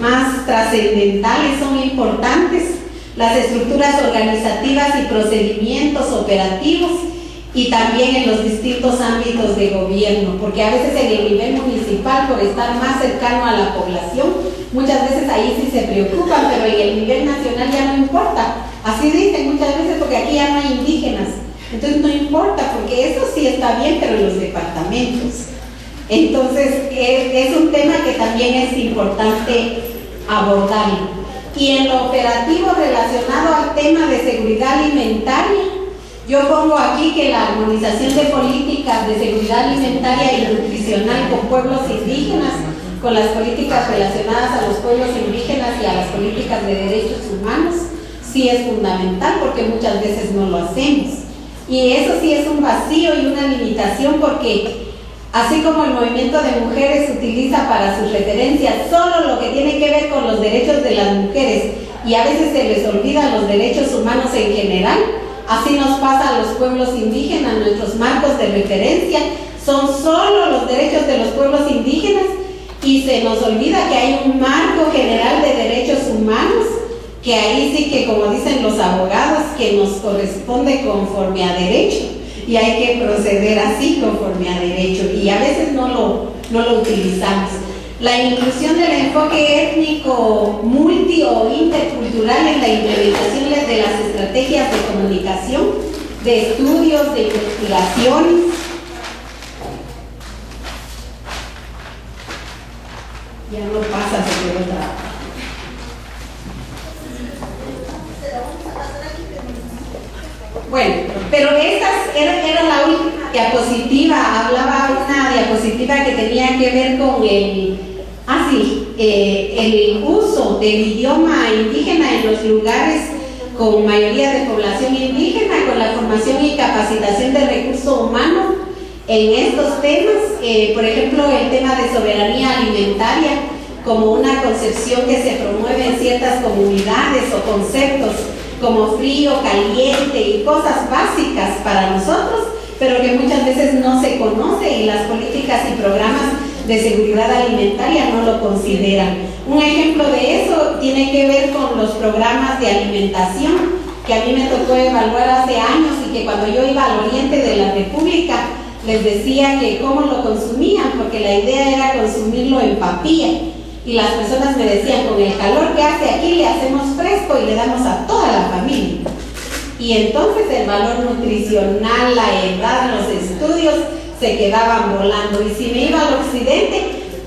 S2: más trascendentales son importantes, las estructuras organizativas y procedimientos operativos, y también en los distintos ámbitos de gobierno, porque a veces en el nivel municipal, por estar más cercano a la población, muchas veces ahí sí se preocupan, pero en el nivel nacional ya no importa. Así dicen muchas veces, porque aquí ya no hay indígenas, entonces no importa, porque eso sí está bien, pero en los departamentos. Entonces es un tema que también es importante abordarlo. Y en lo operativo relacionado al tema de seguridad alimentaria, Yo pongo aquí que la armonización de políticas de seguridad alimentaria y nutricional con pueblos indígenas, con las políticas relacionadas a los pueblos indígenas y a las políticas de derechos humanos, sí es fundamental porque muchas veces no lo hacemos. Y eso sí es un vacío y una limitación porque así como el movimiento de mujeres utiliza para sus referencias solo lo que tiene que ver con los derechos de las mujeres y a veces se les olvida los derechos humanos en general, así nos pasa a los pueblos indígenas. Nuestros marcos de referencia son solo los derechos de los pueblos indígenas y se nos olvida que hay un marco general de derechos humanos, que ahí sí que, como dicen los abogados, que nos corresponde conforme a derecho y hay que proceder así conforme a derecho y a veces no lo utilizamos. La inclusión del enfoque étnico multi o intercultural en la implementación de las estrategias de comunicación, de estudios, de investigaciones. Ya no pasa, se quedó otra. Bueno, pero esta era la última diapositiva. Hablaba una diapositiva que tenía que ver con el uso del idioma indígena en los lugares con mayoría de población indígena, con la formación y capacitación de recursos humanos en estos temas. Por ejemplo, el tema de soberanía alimentaria como una concepción que se promueve en ciertas comunidades o conceptos como frío, caliente y cosas básicas para nosotros, pero que muchas veces no se conoce y las políticas y programas de seguridad alimentaria no lo consideran. Un ejemplo de eso tiene que ver con los programas de alimentación que a mí me tocó evaluar hace años y que cuando yo iba al oriente de la República les decía que cómo lo consumían, porque la idea era consumirlo en papilla. Y las personas me decían, con el calor que hace aquí le hacemos fresco y le damos a toda la familia. Y entonces el valor nutricional, la edad, los estudios se quedaban volando. Y si me iba al occidente,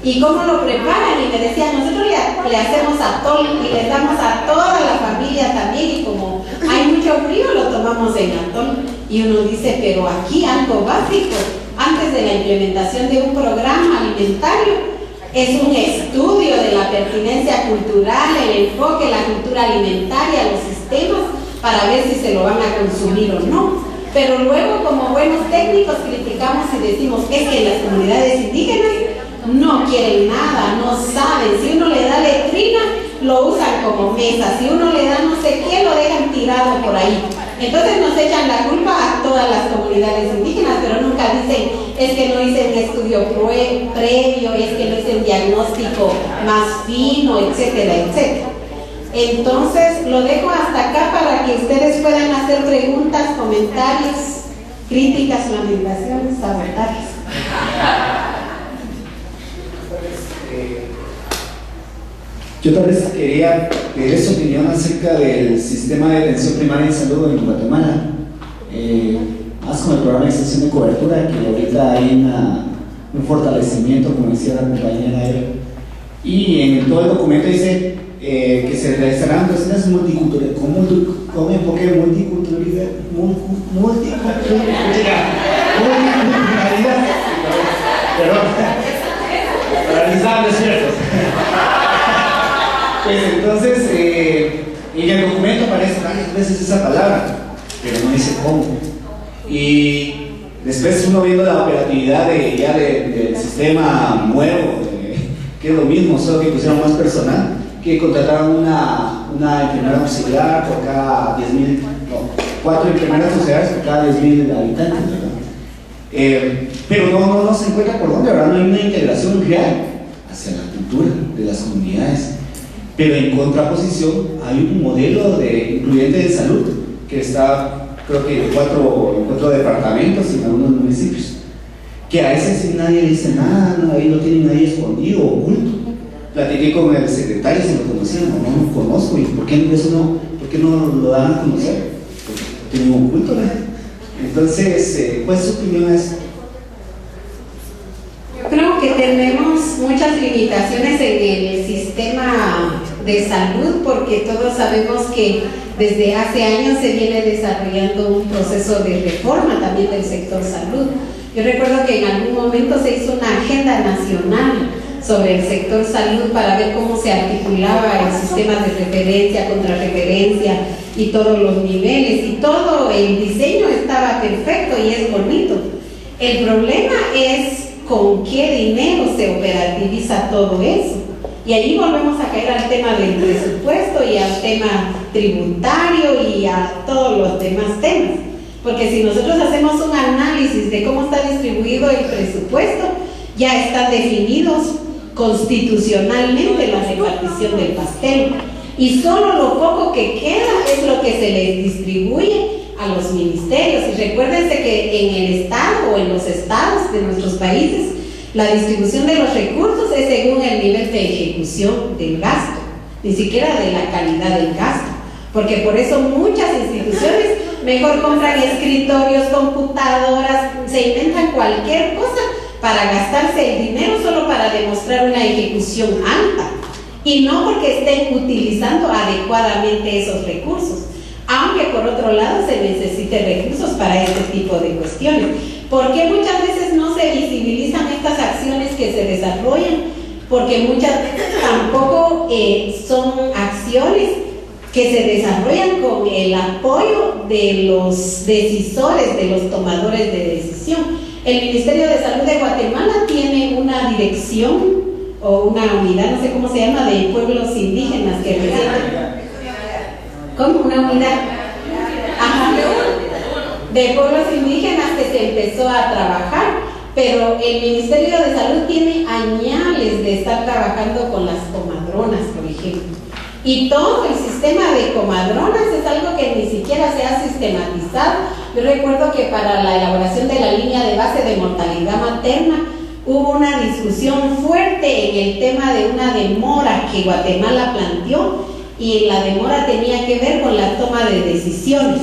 S2: ¿y cómo lo preparan? Y me decían, nosotros le hacemos atol y les damos a toda la familia también. Y como hay mucho frío, lo tomamos en atol. Y uno dice, pero aquí algo básico, antes de la implementación de un programa alimentario, es un estudio de la pertinencia cultural, el enfoque, la cultura alimentaria, los sistemas, para ver si se lo van a consumir o no. Pero luego, como buenos técnicos, criticamos y decimos, es que las comunidades indígenas no quieren nada, no saben. Si uno le da letrina, lo usan como mesa. Si uno le da no sé qué, lo dejan tirado por ahí. Entonces nos echan la culpa a todas las comunidades indígenas, pero nunca dicen, es que no hice un estudio previo, es que no hice un diagnóstico más fino, etcétera, etcétera. Entonces lo dejo hasta acá para que ustedes puedan hacer preguntas, comentarios, críticas, lamentaciones, sabotajes.
S5: Yo tal vez quería pedir su opinión acerca del sistema de atención primaria en salud en Guatemala, más con el programa de extensión de cobertura, que ahorita hay un fortalecimiento, como decía la compañera Eva, y en todo el documento dice que se realizarán cuestiones multiculturales, con enfoque multiculturalidad, perdón, ¿cierto? Pues entonces, en el documento aparece varias veces esa palabra, pero no dice cómo. Y después uno viendo la operatividad del sistema nuevo, que es lo mismo, solo que pusieron más personal, que contrataron una enfermera auxiliar por cada 10.000, 4 enfermeras auxiliares por cada 10.000 habitantes, ¿verdad? Pero no se encuentra por dónde, ¿verdad? No hay una integración real hacia la cultura de las comunidades. Pero en contraposición hay un modelo incluyente de salud que está, creo que en cuatro departamentos y en algunos municipios, que a ese sí nadie dice nada, ahí no tiene nadie escondido o oculto. Platiqué con el secretario, si lo conocían, no lo conozco, y ¿por qué no lo dan a conocer? Porque tienen oculto, ¿verdad? Entonces, ¿cuál es su opinión a eso?
S2: Yo creo que tenemos muchas limitaciones en el sistema de salud, porque todos sabemos que desde hace años se viene desarrollando un proceso de reforma también del sector salud. Yo recuerdo que en algún momento se hizo una agenda nacional sobre el sector salud para ver cómo se articulaba el sistema de referencia, contrarreferencia y todos los niveles, y todo el diseño estaba perfecto y es bonito. El problema es con qué dinero se operativiza todo eso. Y ahí volvemos a caer al tema del presupuesto y al tema tributario y a todos los demás temas. Porque si nosotros hacemos un análisis de cómo está distribuido el presupuesto, ya están definidos constitucionalmente la repartición del pastel. Y solo lo poco que queda es lo que se les distribuye a los ministerios. Y recuérdense que en el Estado o en los estados de nuestros países, la distribución de los recursos es según el nivel de ejecución del gasto, ni siquiera de la calidad del gasto, porque por eso muchas instituciones mejor compran escritorios, computadoras, se inventan cualquier cosa para gastarse el dinero solo para demostrar una ejecución alta, y no porque estén utilizando adecuadamente esos recursos, aunque por otro lado se necesite recursos para este tipo de cuestiones. ¿Por qué muchas veces no se visibilizan estas acciones que se desarrollan? Porque muchas veces tampoco son acciones que se desarrollan con el apoyo de los decisores, de los tomadores de decisión. El Ministerio de Salud de Guatemala tiene una dirección o una unidad, no sé cómo se llama, de pueblos indígenas que reciben. ¿Cómo? Una unidad. Ajá. De pueblos indígenas que se empezó a trabajar, pero el Ministerio de Salud tiene añales de estar trabajando con las comadronas, por ejemplo. Y todo el sistema de comadronas es algo que ni siquiera se ha sistematizado. Yo recuerdo que para la elaboración de la línea de base de mortalidad materna hubo una discusión fuerte en el tema de una demora que Guatemala planteó, y la demora tenía que ver con la toma de decisiones.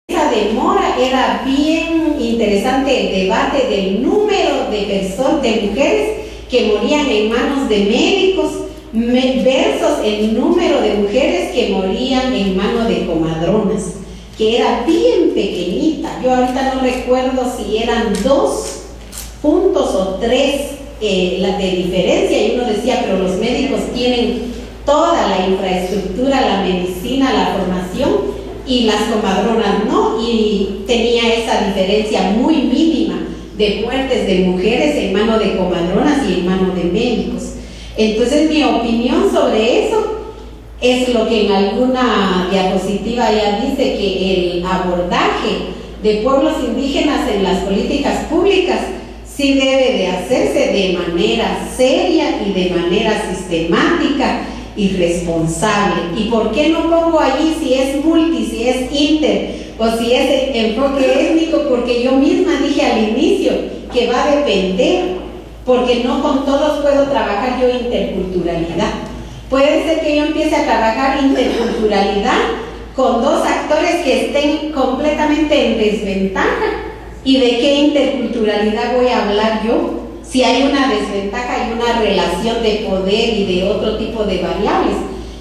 S2: Esa demora era bien interesante, el debate del número de personas, de mujeres que morían en manos de médicos versus el número de mujeres que morían en manos de comadronas, que era bien pequeñita. Yo ahorita no recuerdo si eran 2 puntos o 3 la de diferencia, y uno decía, pero los médicos tienen toda la infraestructura, la medicina, la formación, y las comadronas no, y tenía esa diferencia muy mínima de muertes de mujeres en manos de comadronas y en manos de médicos. Entonces mi opinión sobre eso es lo que en alguna diapositiva ya dice, que el abordaje de pueblos indígenas en las políticas públicas sí debe de hacerse de manera seria y de manera sistemática y responsable. ¿Y por qué no pongo allí si es multi, si es inter o si es enfoque étnico? Porque yo misma dije al inicio que va a depender, porque no con todos puedo trabajar yo interculturalidad. Puede ser que yo empiece a trabajar interculturalidad con 2 actores que estén completamente en desventaja. ¿Y de qué interculturalidad voy a hablar yo? Si hay una desventaja y una relación de poder y de otro tipo de variables.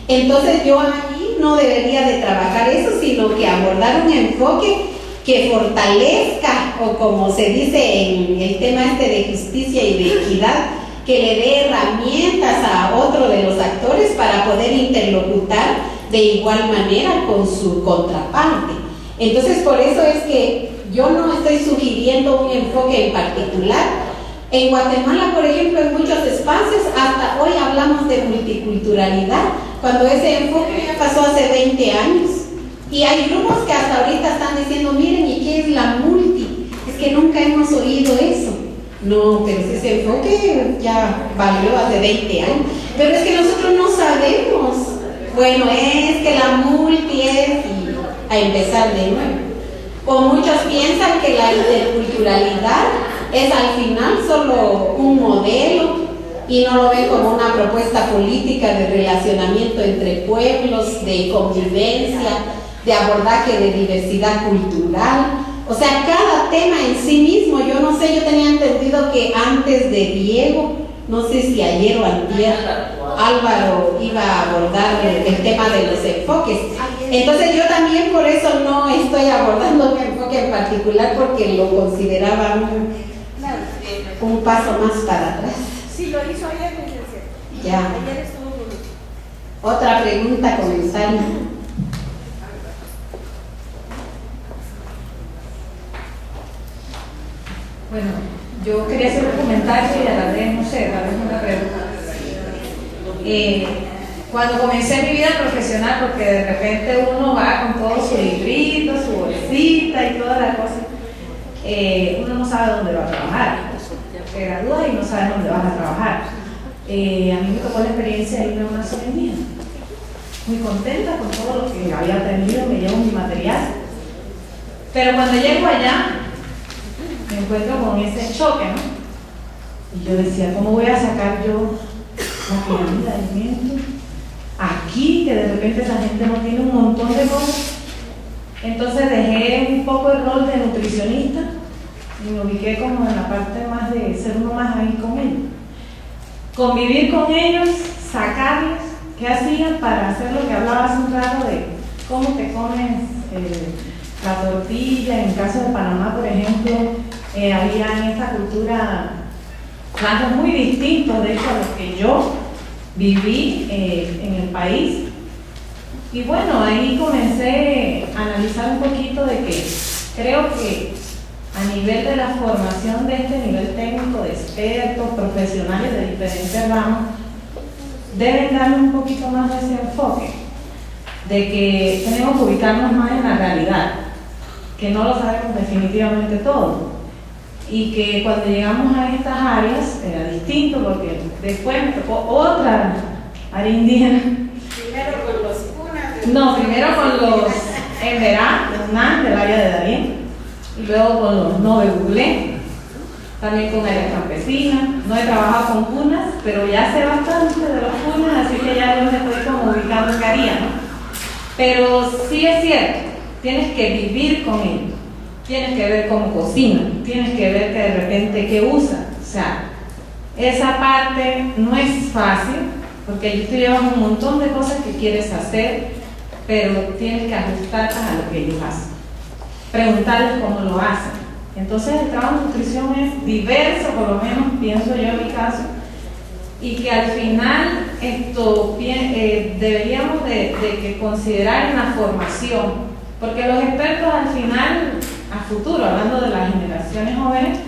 S2: Entonces yo ahí no debería de trabajar eso, sino que abordar un enfoque que fortalezca, o como se dice en el tema de justicia y de equidad, que le dé herramientas a otro de los actores para poder interlocutar de igual manera con su contraparte. Entonces por eso es que yo no estoy sugiriendo un enfoque en particular. En Guatemala, por ejemplo, en muchos espacios, hasta hoy hablamos de multiculturalidad, cuando ese enfoque ya pasó hace 20 años. Y hay grupos que hasta ahorita están diciendo, miren, ¿y qué es la multi? Es que nunca hemos oído eso. No, pero ese enfoque ya valió hace 20 años. Pero es que nosotros no sabemos. Bueno, es que la multi es, y a empezar de nuevo. O muchos piensan que la interculturalidad es al final solo un modelo y no lo ven como una propuesta política de relacionamiento entre pueblos, de convivencia, de abordaje de diversidad cultural. O sea, cada tema en sí mismo, yo no sé, yo tenía entendido que antes de Diego no sé si ayer o antier Álvaro iba a abordar el tema de los enfoques. Entonces yo también por eso no estoy abordando un enfoque en particular, porque lo consideraba un paso más para atrás.
S1: Sí, lo hizo ayer, licenciada.
S2: Ya.
S1: Ayer estuvo con usted.
S2: Otra pregunta, comentario.
S6: Bueno, yo quería hacer un comentario y a la vez, no sé, tal vez una pregunta. Cuando comencé mi vida profesional, porque de repente uno va con todo su librito, su bolsita y toda la cosa, uno no sabe dónde va a trabajar. Te gradúas y no sabes dónde vas a trabajar. A mí me tocó la experiencia de irme a una solemnía. Muy contenta con todo lo que había aprendido, me llevo mi material. Pero cuando llego allá, me encuentro con ese choque, ¿no? Y yo decía, ¿cómo voy a sacar yo la pirámide de alimentos aquí, que de repente esa gente no tiene un montón de cosas? Entonces dejé un poco el rol de nutricionista y me ubiqué como en la parte más de ser uno más ahí con ellos. Convivir con ellos, sacarles qué hacían para hacer lo que hablaba hace un rato de cómo te comes la tortilla. En el caso de Panamá, por ejemplo, había en esta cultura platos muy distintos, de hecho, a los que yo viví en el país. Y bueno, ahí comencé a analizar un poquito de que creo que a nivel de la formación de este nivel técnico de expertos, profesionales de diferentes ramos, deben darle un poquito más de ese enfoque, de que tenemos que ubicarnos más en la realidad, que no lo sabemos definitivamente todo, y que cuando llegamos a estas áreas era distinto, porque después me tocó otra área indígena.
S2: Primero con los cunas.
S6: No, primero con los Emberá, los NAN del área de Darién, y luego con los Nove Buglé, también con áreas campesinas. No he trabajado con cunas, pero ya sé bastante de los cunas, así que ya yo me estoy como ubicando qué haría, ¿no? Pero sí es cierto, tienes que vivir con ellos, tienes que ver cómo cocinan, tienes que ver que de repente qué usan. O sea, esa parte no es fácil, porque ellos te llevan un montón de cosas que quieres hacer, pero tienes que ajustarlas a lo que ellos hacen, preguntarles cómo lo hacen. Entonces el trabajo de nutrición es diverso, por lo menos pienso yo en mi caso, y que al final esto deberíamos de que considerar en la formación, porque los expertos al final, a futuro, hablando de las generaciones jóvenes,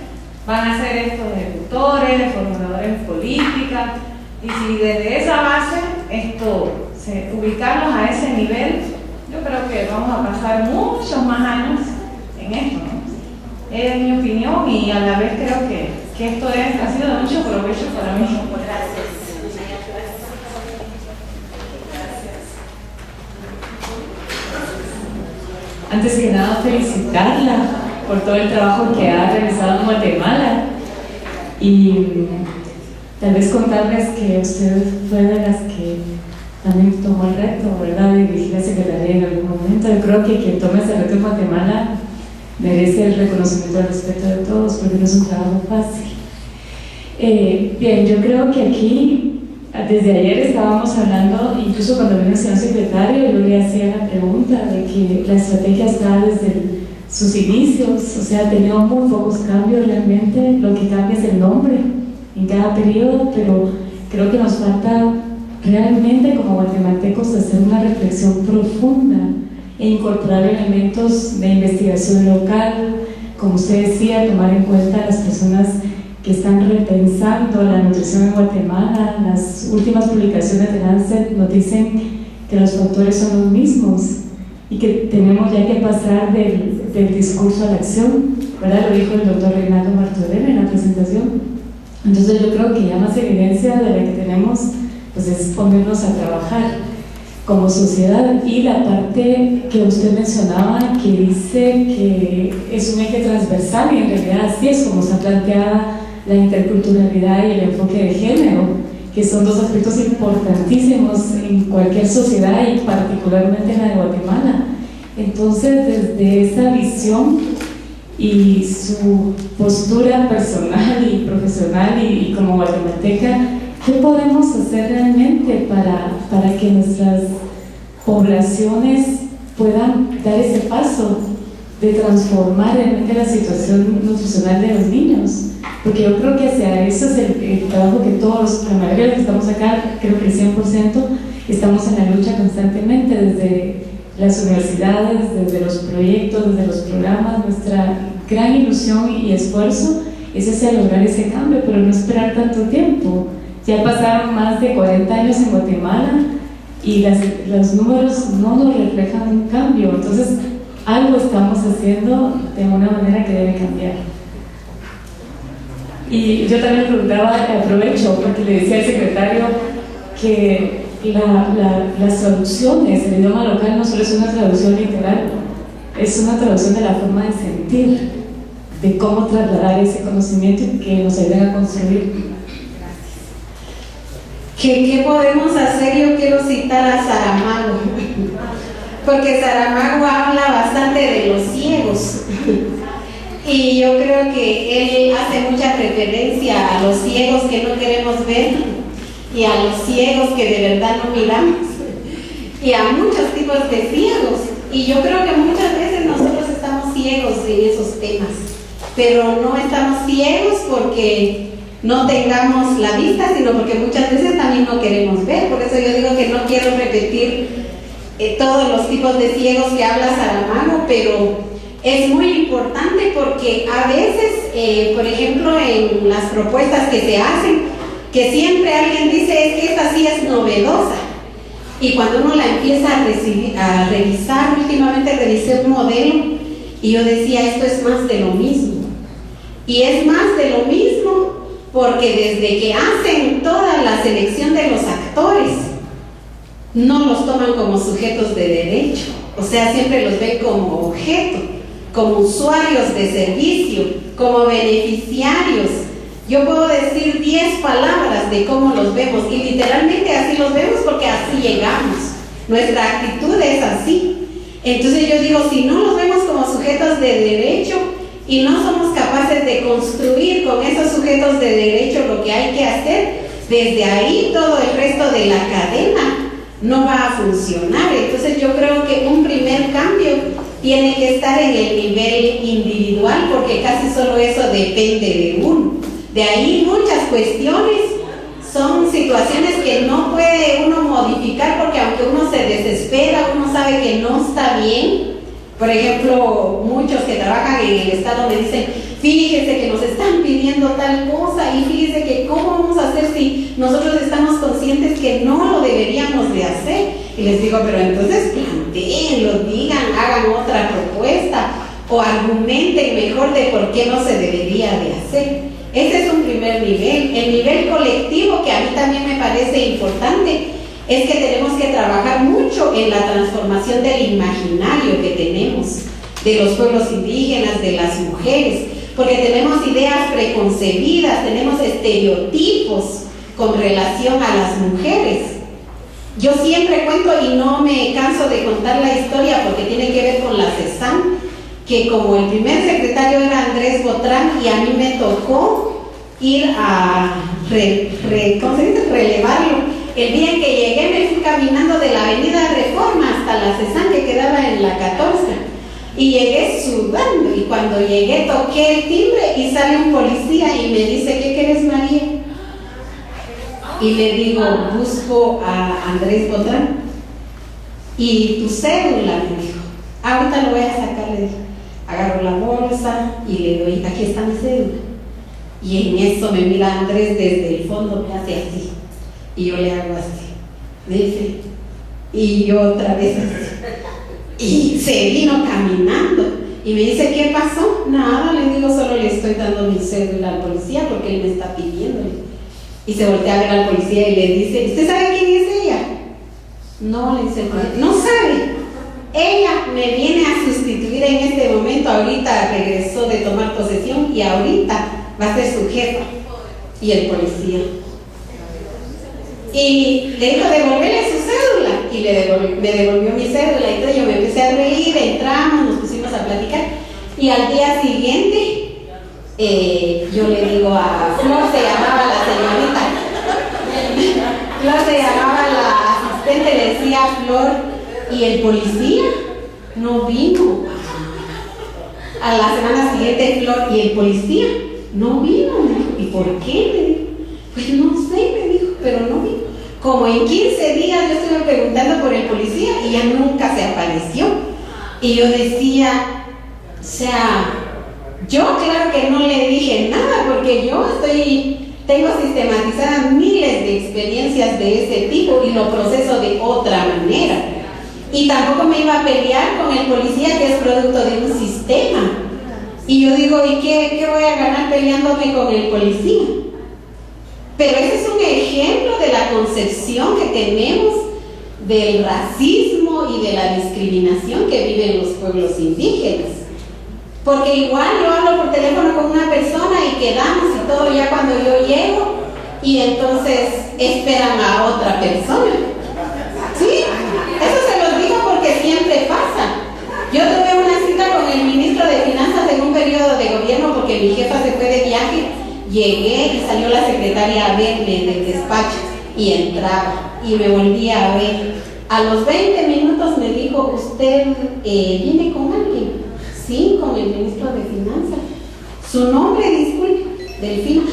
S6: van a ser estos ejecutores, formuladores de política, y si desde esa base ubicarlos a ese nivel, yo creo que vamos a pasar muchos más años en esto, ¿no? Es mi opinión, y a la vez creo que esto ha sido de mucho provecho para mí.
S7: Antes que nada, felicitarla por todo el trabajo que ha realizado en Guatemala, y tal vez contarles que usted fue de las que también tomó el reto, ¿verdad?, de dirigir la Secretaría en algún momento. Yo creo que quien tome ese reto en Guatemala merece el reconocimiento y el respeto de todos, porque no es un trabajo fácil. Bien, yo creo que aquí, desde ayer estábamos hablando, incluso cuando vino el señor secretario, yo le hacía la pregunta de que la estrategia está desde sus inicios, o sea, ha tenido muy pocos cambios realmente. Lo que cambia es el nombre en cada periodo, pero creo que nos falta realmente como guatemaltecos hacer una reflexión profunda e incorporar elementos de investigación local, como usted decía, tomar en cuenta a las personas que están repensando la nutrición en Guatemala. Las últimas publicaciones de Lancet nos dicen que los factores son los mismos y que tenemos ya que pasar del discurso a la acción, ¿verdad? Lo dijo el doctor Reinaldo Martorell en la presentación. Entonces yo creo que ya más evidencia de la que tenemos pues es ponernos a trabajar como sociedad. Y la parte que usted mencionaba, que dice que es un eje transversal, y en realidad así es como está planteada la interculturalidad y el enfoque de género, que son dos aspectos importantísimos en cualquier sociedad y particularmente en la de Guatemala. Entonces, desde esa visión y su postura personal y profesional y como guatemalteca, ¿qué podemos hacer realmente para que nuestras poblaciones puedan dar ese paso de transformar realmente la situación nutricional de los niños? Porque yo creo que hacia eso es el trabajo que todos, la mayoría de los que estamos acá, creo que el 100%, estamos en la lucha constantemente, desde las universidades, desde los proyectos, desde los programas. Nuestra gran ilusión y esfuerzo es hacia lograr ese cambio, pero no esperar tanto tiempo. Ya pasaron más de 40 años en Guatemala y los números no nos reflejan un cambio. Entonces, algo estamos haciendo de una manera que debe cambiar. Y yo también preguntaba, aprovecho, porque le decía al secretario que las traducciones, el idioma local no solo es una traducción literal, es una traducción de la forma de sentir, de cómo trasladar ese conocimiento y que nos ayuden a construir.
S2: ¿Qué podemos hacer? Yo quiero citar a Saramago, porque Saramago habla bastante de los ciegos. Y yo creo que él hace mucha referencia a los ciegos que no queremos ver y a los ciegos que de verdad no miramos y a muchos tipos de ciegos. Y yo creo que muchas veces nosotros estamos ciegos en esos temas, pero no estamos ciegos porque no tengamos la vista, sino porque muchas veces también no queremos ver. Por eso yo digo que no quiero repetir todos los tipos de ciegos que habla Saramago, pero es muy importante porque a veces, por ejemplo, en las propuestas que se hacen, que siempre alguien dice es que esta sí es novedosa, y cuando uno la empieza a revisar, últimamente revisé un modelo y yo decía, esto es más de lo mismo, y es más de lo mismo porque desde que hacen toda la selección de los actores no los toman como sujetos de derecho, o sea, siempre los ven como objeto, como usuarios de servicio, como beneficiarios. Yo puedo decir 10 palabras de cómo los vemos, y literalmente así los vemos porque así llegamos. Nuestra actitud es así. Entonces yo digo, si no los vemos como sujetos de derecho y no somos capaces de construir con esos sujetos de derecho lo que hay que hacer, desde ahí todo el resto de la cadena no va a funcionar. Entonces yo creo que un primer cambio tiene que estar en el nivel individual, porque casi solo eso depende de uno. De ahí muchas cuestiones son situaciones que no puede uno modificar, porque aunque uno se desespera, uno sabe que no está bien. Por ejemplo, muchos que trabajan en el Estado me dicen, fíjese que nos están pidiendo tal cosa, y fíjese que cómo vamos a hacer si nosotros estamos conscientes que no lo deberíamos de hacer. Y les digo, pero entonces plantéenlo, digan, hagan otra propuesta o argumenten mejor de por qué no se debería de hacer. Ese es un primer nivel. El nivel colectivo, que a mí también me parece importante, es que tenemos que trabajar mucho en la transformación del imaginario que tenemos de los pueblos indígenas, de las mujeres, porque tenemos ideas preconcebidas, tenemos estereotipos con relación a las mujeres. Yo siempre cuento, y no me canso de contar la historia porque tiene que ver con la CESAM, que como el primer secretario era Andrés Botrán y a mí me tocó ir a relevarlo. El día en que llegué me fui caminando de la avenida Reforma hasta la CESAM, que quedaba en la 14, y llegué sudando, y cuando llegué toqué el timbre y sale un policía y me dice, ¿qué querés, María? Y le digo, busco a Andrés Botrán. ¿Y tu cédula? Me dijo. Ahorita lo voy a sacar, le dije. Agarro la bolsa y le doy, aquí está mi cédula. Y en eso me mira Andrés desde el fondo, me hace así. Y yo le hago así. Me dice, y yo otra vez así. Y se vino caminando. Y me dice, ¿qué pasó? Nada, le digo, solo le estoy dando mi cédula al policía porque él me está pidiendo. Y se voltea a ver al policía y le dice, ¿usted sabe quién es ella? No, le dice, no sabe. Ella me viene a sustituir en este momento. Ahorita regresó de tomar posesión y ahorita va a ser su jefa. Y el policía. Y le dijo, devolverle su cédula. Y me devolvió mi cédula. Entonces yo me empecé a reír, entramos, nos pusimos a platicar. Y al día siguiente, yo le digo a Flor, se llamaba la señorita, Flor se llamaba la asistente, le decía a Flor, y el policía no vino. A la semana siguiente, Flor, y el policía no vino. Me dijo, ¿y por qué? Me dijo, pues no sé, me dijo, pero no vino. Como en 15 días yo estuve preguntando por el policía y ya nunca se apareció. Y yo decía, o sea, yo claro que no le dije nada porque yo tengo sistematizadas miles de experiencias de ese tipo y lo proceso de otra manera. Y tampoco me iba a pelear con el policía que es producto de un sistema. Y yo digo, ¿y qué voy a ganar peleándome con el policía? Pero ese es un ejemplo de la concepción que tenemos del racismo y de la discriminación que viven los pueblos indígenas. Porque igual yo hablo por teléfono con una persona y quedamos y todo ya cuando yo llego y entonces esperan a otra persona. ¿Sí? Eso se los digo porque siempre pasa. Yo tuve una cita con el ministro de Finanzas en un periodo de gobierno porque mi jefa se fue de viaje. Llegué y salió la secretaria a verme del despacho y entraba y me volvía a ver. A los 20 minutos me dijo, ¿usted viene con alguien? Sí, con el ministro de Finanzas. ¿Su nombre, disculpe? Delfín.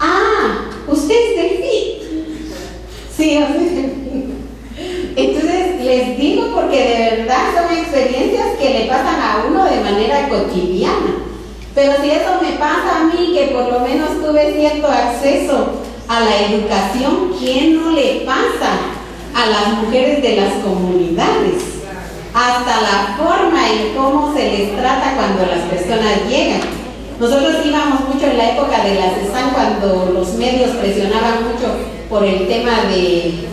S2: Ah, ¿usted es Delfín? Sí, yo soy Delfín. Entonces les digo porque de verdad son experiencias que le pasan a uno de manera cotidiana. Pero si eso me pasa a mí, que por lo menos tuve cierto acceso a la educación, ¿quién no le pasa a las mujeres de las comunidades? Hasta la forma en cómo se les trata cuando las personas llegan. Nosotros íbamos mucho en la época de la CESAN cuando los medios presionaban mucho por el tema de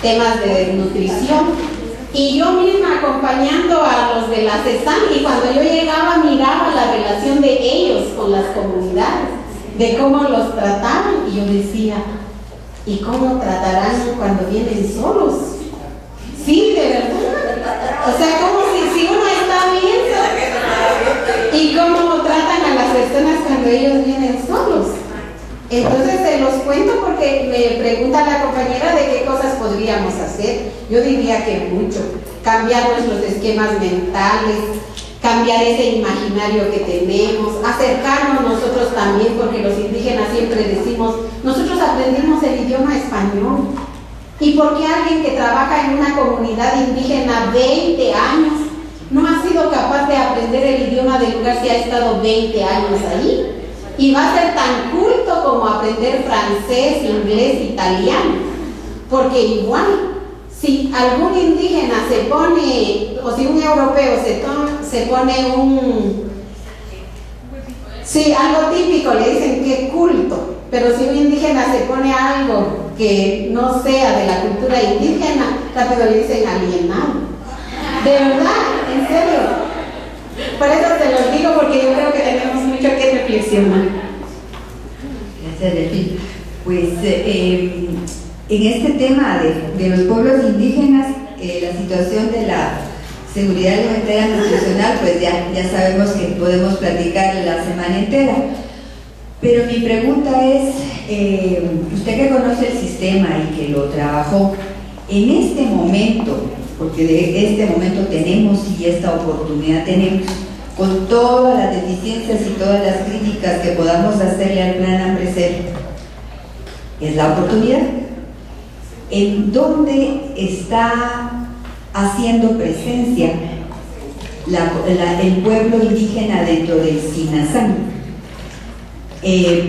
S2: temas de desnutrición. Y yo misma acompañando a los de la CESAN, y cuando yo llegaba miraba la relación de ellos con las comunidades, de cómo los trataban, y yo decía, ¿y cómo tratarán cuando vienen solos? Sí, de verdad. O sea, como si uno está viendo y cómo tratan a las personas cuando ellos vienen solos. Entonces se los cuento porque me pregunta la compañera de qué cosas podríamos hacer. Yo diría que mucho. Cambiar nuestros esquemas mentales, cambiar ese imaginario que tenemos, acercarnos nosotros también, porque los indígenas siempre decimos, nosotros aprendimos el idioma español. ¿Y por qué alguien que trabaja en una comunidad indígena 20 años no ha sido capaz de aprender el idioma del lugar si ha estado 20 años ahí? Y va a ser tan culto como aprender francés, inglés, italiano. Porque igual, si algún indígena se pone, o si un europeo se pone algo típico, le dicen que culto. Pero si un indígena se pone algo que no sea de la cultura indígena, rápido le dicen alienado. De verdad, en serio. Por eso se los digo, porque yo creo que tenemos mucho que reflexionar.
S8: Gracias, Delfín. Pues en este tema de los pueblos indígenas, la situación de la seguridad alimentaria nutricional, pues ya sabemos que podemos platicar la semana entera. Pero mi pregunta es, usted que conoce el sistema y que lo trabajó, en este momento, porque de este momento tenemos y esta oportunidad tenemos, con todas las deficiencias y todas las críticas que podamos hacerle al plan Hambre Cero, es la oportunidad. ¿En dónde está haciendo presencia el pueblo indígena dentro del Sinazán?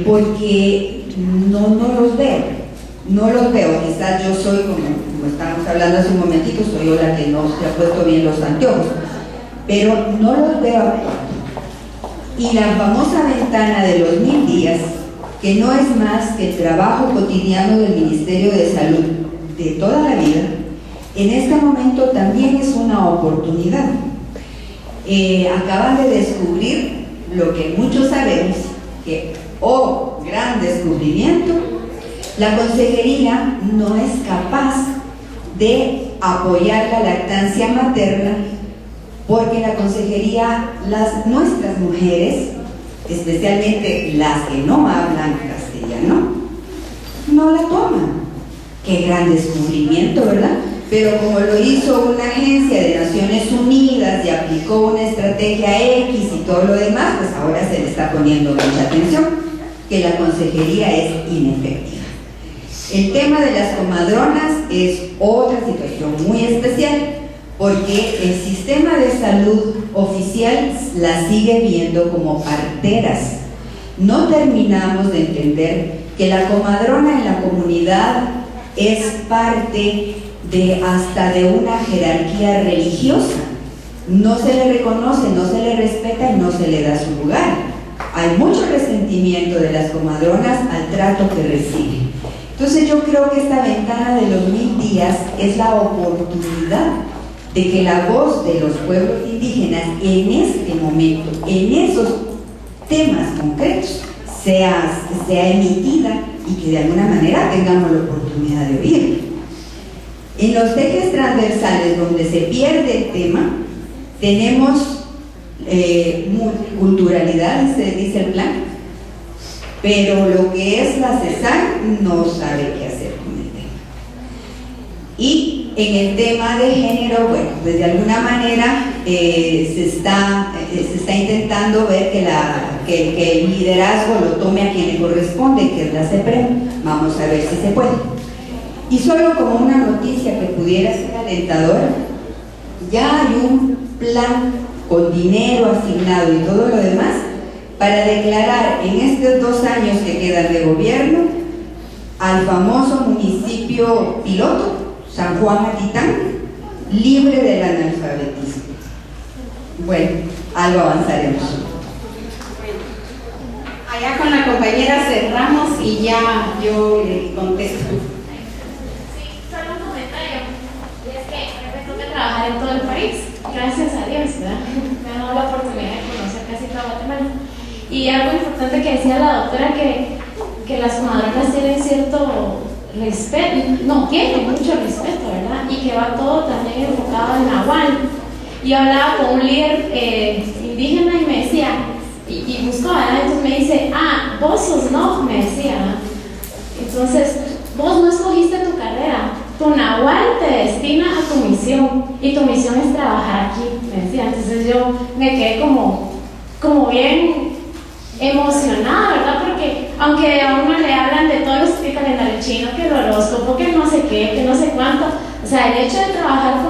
S8: Porque no los veo, quizás yo soy, como estábamos hablando hace un momentito, soy yo la que no se ha puesto bien los anteojos, pero no los veo actuando. Y la famosa ventana de los 1000 días, que no es más que el trabajo cotidiano del Ministerio de Salud de toda la vida, en este momento también es una oportunidad. Acaban de descubrir lo que muchos sabemos, que, gran descubrimiento, la consejería no es capaz de apoyar la lactancia materna porque la consejería, nuestras mujeres, especialmente las que no hablan castellano, no la toman. Qué gran descubrimiento, ¿verdad? Pero como lo hizo una agencia de Naciones Unidas y aplicó una estrategia X y todo lo demás, pues ahora se le está poniendo mucha atención, que la consejería es inefectiva. El tema de las comadronas es otra situación muy especial, porque el sistema de salud oficial las sigue viendo como parteras. No terminamos de entender que la comadrona en la comunidad es parte hasta de una jerarquía religiosa. No se le reconoce, no se le respeta y no se le da su lugar. Hay mucho resentimiento de las comadronas al trato que reciben. Entonces yo creo que esta ventana de los 1000 días es la oportunidad de que la voz de los pueblos indígenas en este momento, en esos temas concretos, sea emitida y que de alguna manera tengamos la oportunidad de oír. En los ejes transversales donde se pierde el tema, tenemos multiculturalidad, se dice el plan, pero lo que es la CESAC no sabe qué hacer con el tema. Y en el tema de género, bueno, pues de alguna manera se está intentando ver que el liderazgo lo tome a quien le corresponde, que es la CEPREM. Vamos a ver si se puede. Y solo como una noticia que pudiera ser alentadora, ya hay un plan con dinero asignado y todo lo demás para declarar en estos 2 años que quedan de gobierno al famoso municipio piloto, San Juan Atitán, libre del analfabetismo. Bueno, algo avanzaremos.
S2: Allá con la compañera cerramos y ya yo le contesto.
S9: Trabajar en todo el país, gracias a Dios, ¿verdad? Me ha dado la oportunidad de conocer casi toda Guatemala. Y algo importante que decía la doctora, que las comadronas tienen cierto respeto, no, tienen mucho respeto, ¿verdad? Y que va todo también enfocado en Nahual. Yo hablaba con un líder indígena y me decía, y buscó, ¿verdad? Entonces me dice, vos sos no, me decía, ¿verdad? Entonces, vos no escogiste tu carrera. Tu Nahual te destina a tu misión y tu misión es trabajar aquí, me decía. Entonces yo me quedé como bien emocionada, ¿verdad? Porque aunque a uno le hablan de todo el calendario chino, que el horóscopo, que no sé qué, que no sé cuánto, o sea, el hecho de trabajar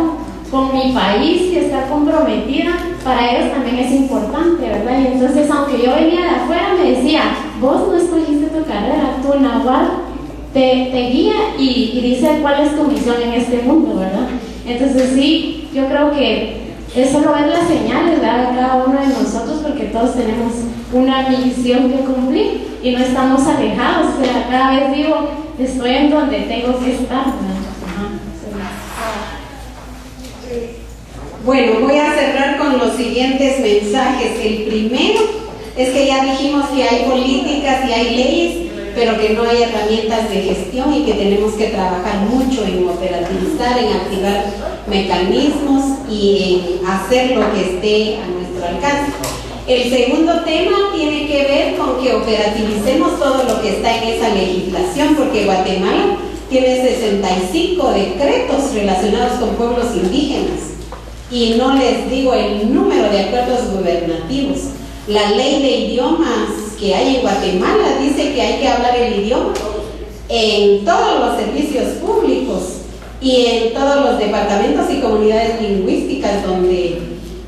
S9: con mi país y estar comprometida, para ellos también es importante, ¿verdad? Y entonces, aunque yo venía de afuera, me decía, vos no escogiste tu carrera, tu Nahual te guía y dice cuál es tu misión en este mundo, ¿verdad? Entonces sí, yo creo que es solo ver las señales, ¿verdad? De cada uno de nosotros, porque todos tenemos una misión que cumplir y no estamos alejados, o sea, cada vez digo, estoy en donde tengo que estar, ¿verdad?
S2: Bueno, voy a cerrar con los siguientes mensajes. El primero es que ya dijimos que hay políticas y hay leyes, pero que no hay herramientas de gestión y que tenemos que trabajar mucho en operativizar, en activar mecanismos y en hacer lo que esté a nuestro alcance. El segundo tema tiene que ver con que operativicemos todo lo que está en esa legislación, porque Guatemala tiene 65 decretos relacionados con pueblos indígenas y no les digo el número de acuerdos gubernativos. La ley de idiomas que hay en Guatemala dice que hay que hablar el idioma en todos los servicios públicos y en todos los departamentos y comunidades lingüísticas donde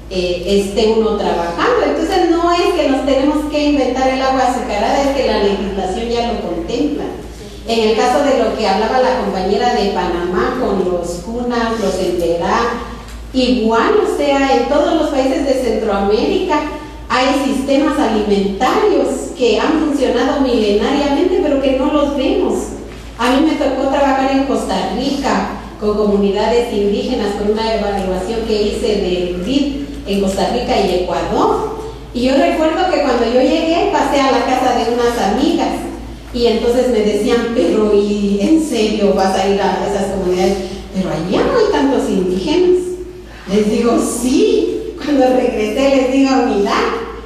S2: esté uno trabajando. Entonces no es que nos tenemos que inventar el agua azucarada, es que la legislación ya lo contempla. En el caso de lo que hablaba la compañera de Panamá con los CUNAS, los ENDERA, igual, o sea, en todos los países de Centroamérica hay sistemas alimentarios que han funcionado milenariamente, pero que no los vemos. A mí me tocó trabajar en Costa Rica con comunidades indígenas con una evaluación que hice del DIF en Costa Rica y Ecuador. Y yo recuerdo que cuando yo llegué pasé a la casa de unas amigas y entonces me decían, pero ¿y en serio vas a ir a esas comunidades? Pero allá no hay tantos indígenas. Les digo, sí. cuando regresé les di unidad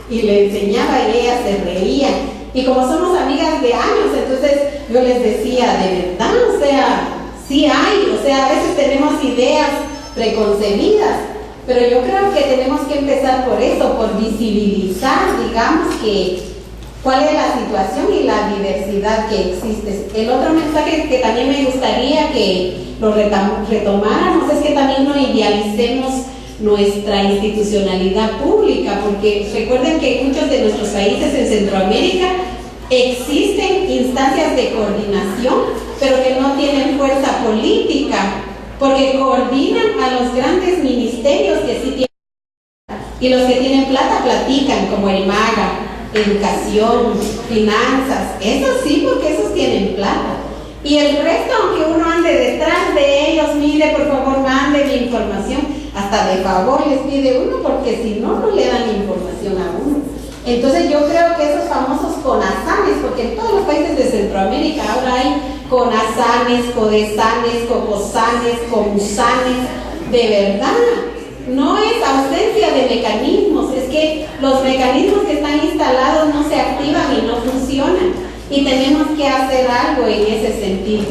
S2: y le enseñaba y ellas se reían. Y como somos amigas de años, entonces yo les decía, de verdad, o sea, sí hay, o sea, a veces tenemos ideas preconcebidas, pero yo creo que tenemos que empezar por eso, por visibilizar, digamos, que cuál es la situación y la diversidad que existe. El otro mensaje que también me gustaría que lo retomáramos es que también no idealicemos nuestra institucionalidad pública, porque recuerden que en muchos de nuestros países en Centroamérica existen instancias de coordinación, pero que no tienen fuerza política, porque coordinan a los grandes ministerios que sí tienen, y los que tienen plata platican, como el MAGA, educación, finanzas, eso sí, porque esos tienen plata. Y el resto, aunque uno ande detrás de ellos, mire, por favor, mande mi información, hasta de favor les pide uno, porque si no, no le dan información a uno. Entonces yo creo que esos famosos CONASANES, porque en todos los países de Centroamérica ahora hay CONASANES, CODESANES, COCOSANES, COMUSANES, de verdad, no es ausencia de mecanismos, es que los mecanismos que están instalados no se activan y no funcionan. Y tenemos que hacer algo en ese sentido.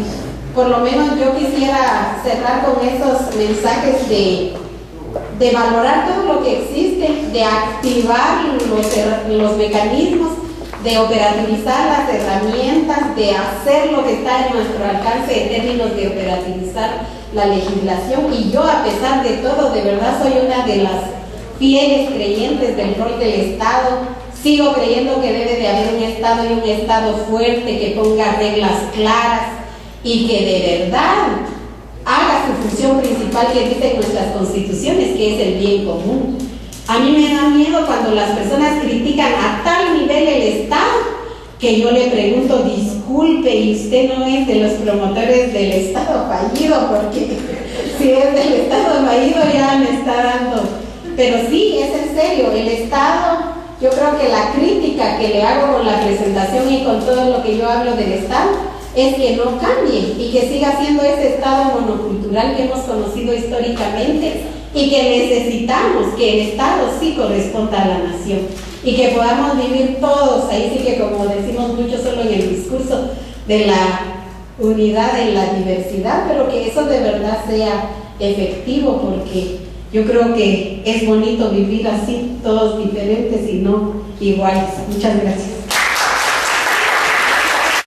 S2: Por lo menos yo quisiera cerrar con esos mensajes de valorar todo lo que existe, de activar los mecanismos, de operativizar las herramientas, de hacer lo que está en nuestro alcance en términos de operativizar la legislación. Y yo, a pesar de todo, de verdad soy una de las fieles creyentes del rol del Estado. Sigo creyendo que debe de haber un Estado y un Estado fuerte que ponga reglas claras y que de verdad haga su función principal que dicen nuestras constituciones, que es el bien común. A mí me da miedo cuando las personas critican a tal nivel el Estado que yo le pregunto, disculpe, ¿y usted no es de los promotores del Estado fallido? Porque si es del Estado fallido ya me está dando. Pero sí, es en serio, el Estado... Yo creo que la crítica que le hago con la presentación y con todo lo que yo hablo del Estado es que no cambie y que siga siendo ese Estado monocultural que hemos conocido históricamente y que necesitamos que el Estado sí corresponda a la nación y que podamos vivir todos, ahí sí que como decimos mucho solo en el discurso de la unidad en la diversidad, pero que eso de verdad sea efectivo, porque yo creo que es bonito vivir así, todos diferentes y no iguales. Muchas gracias.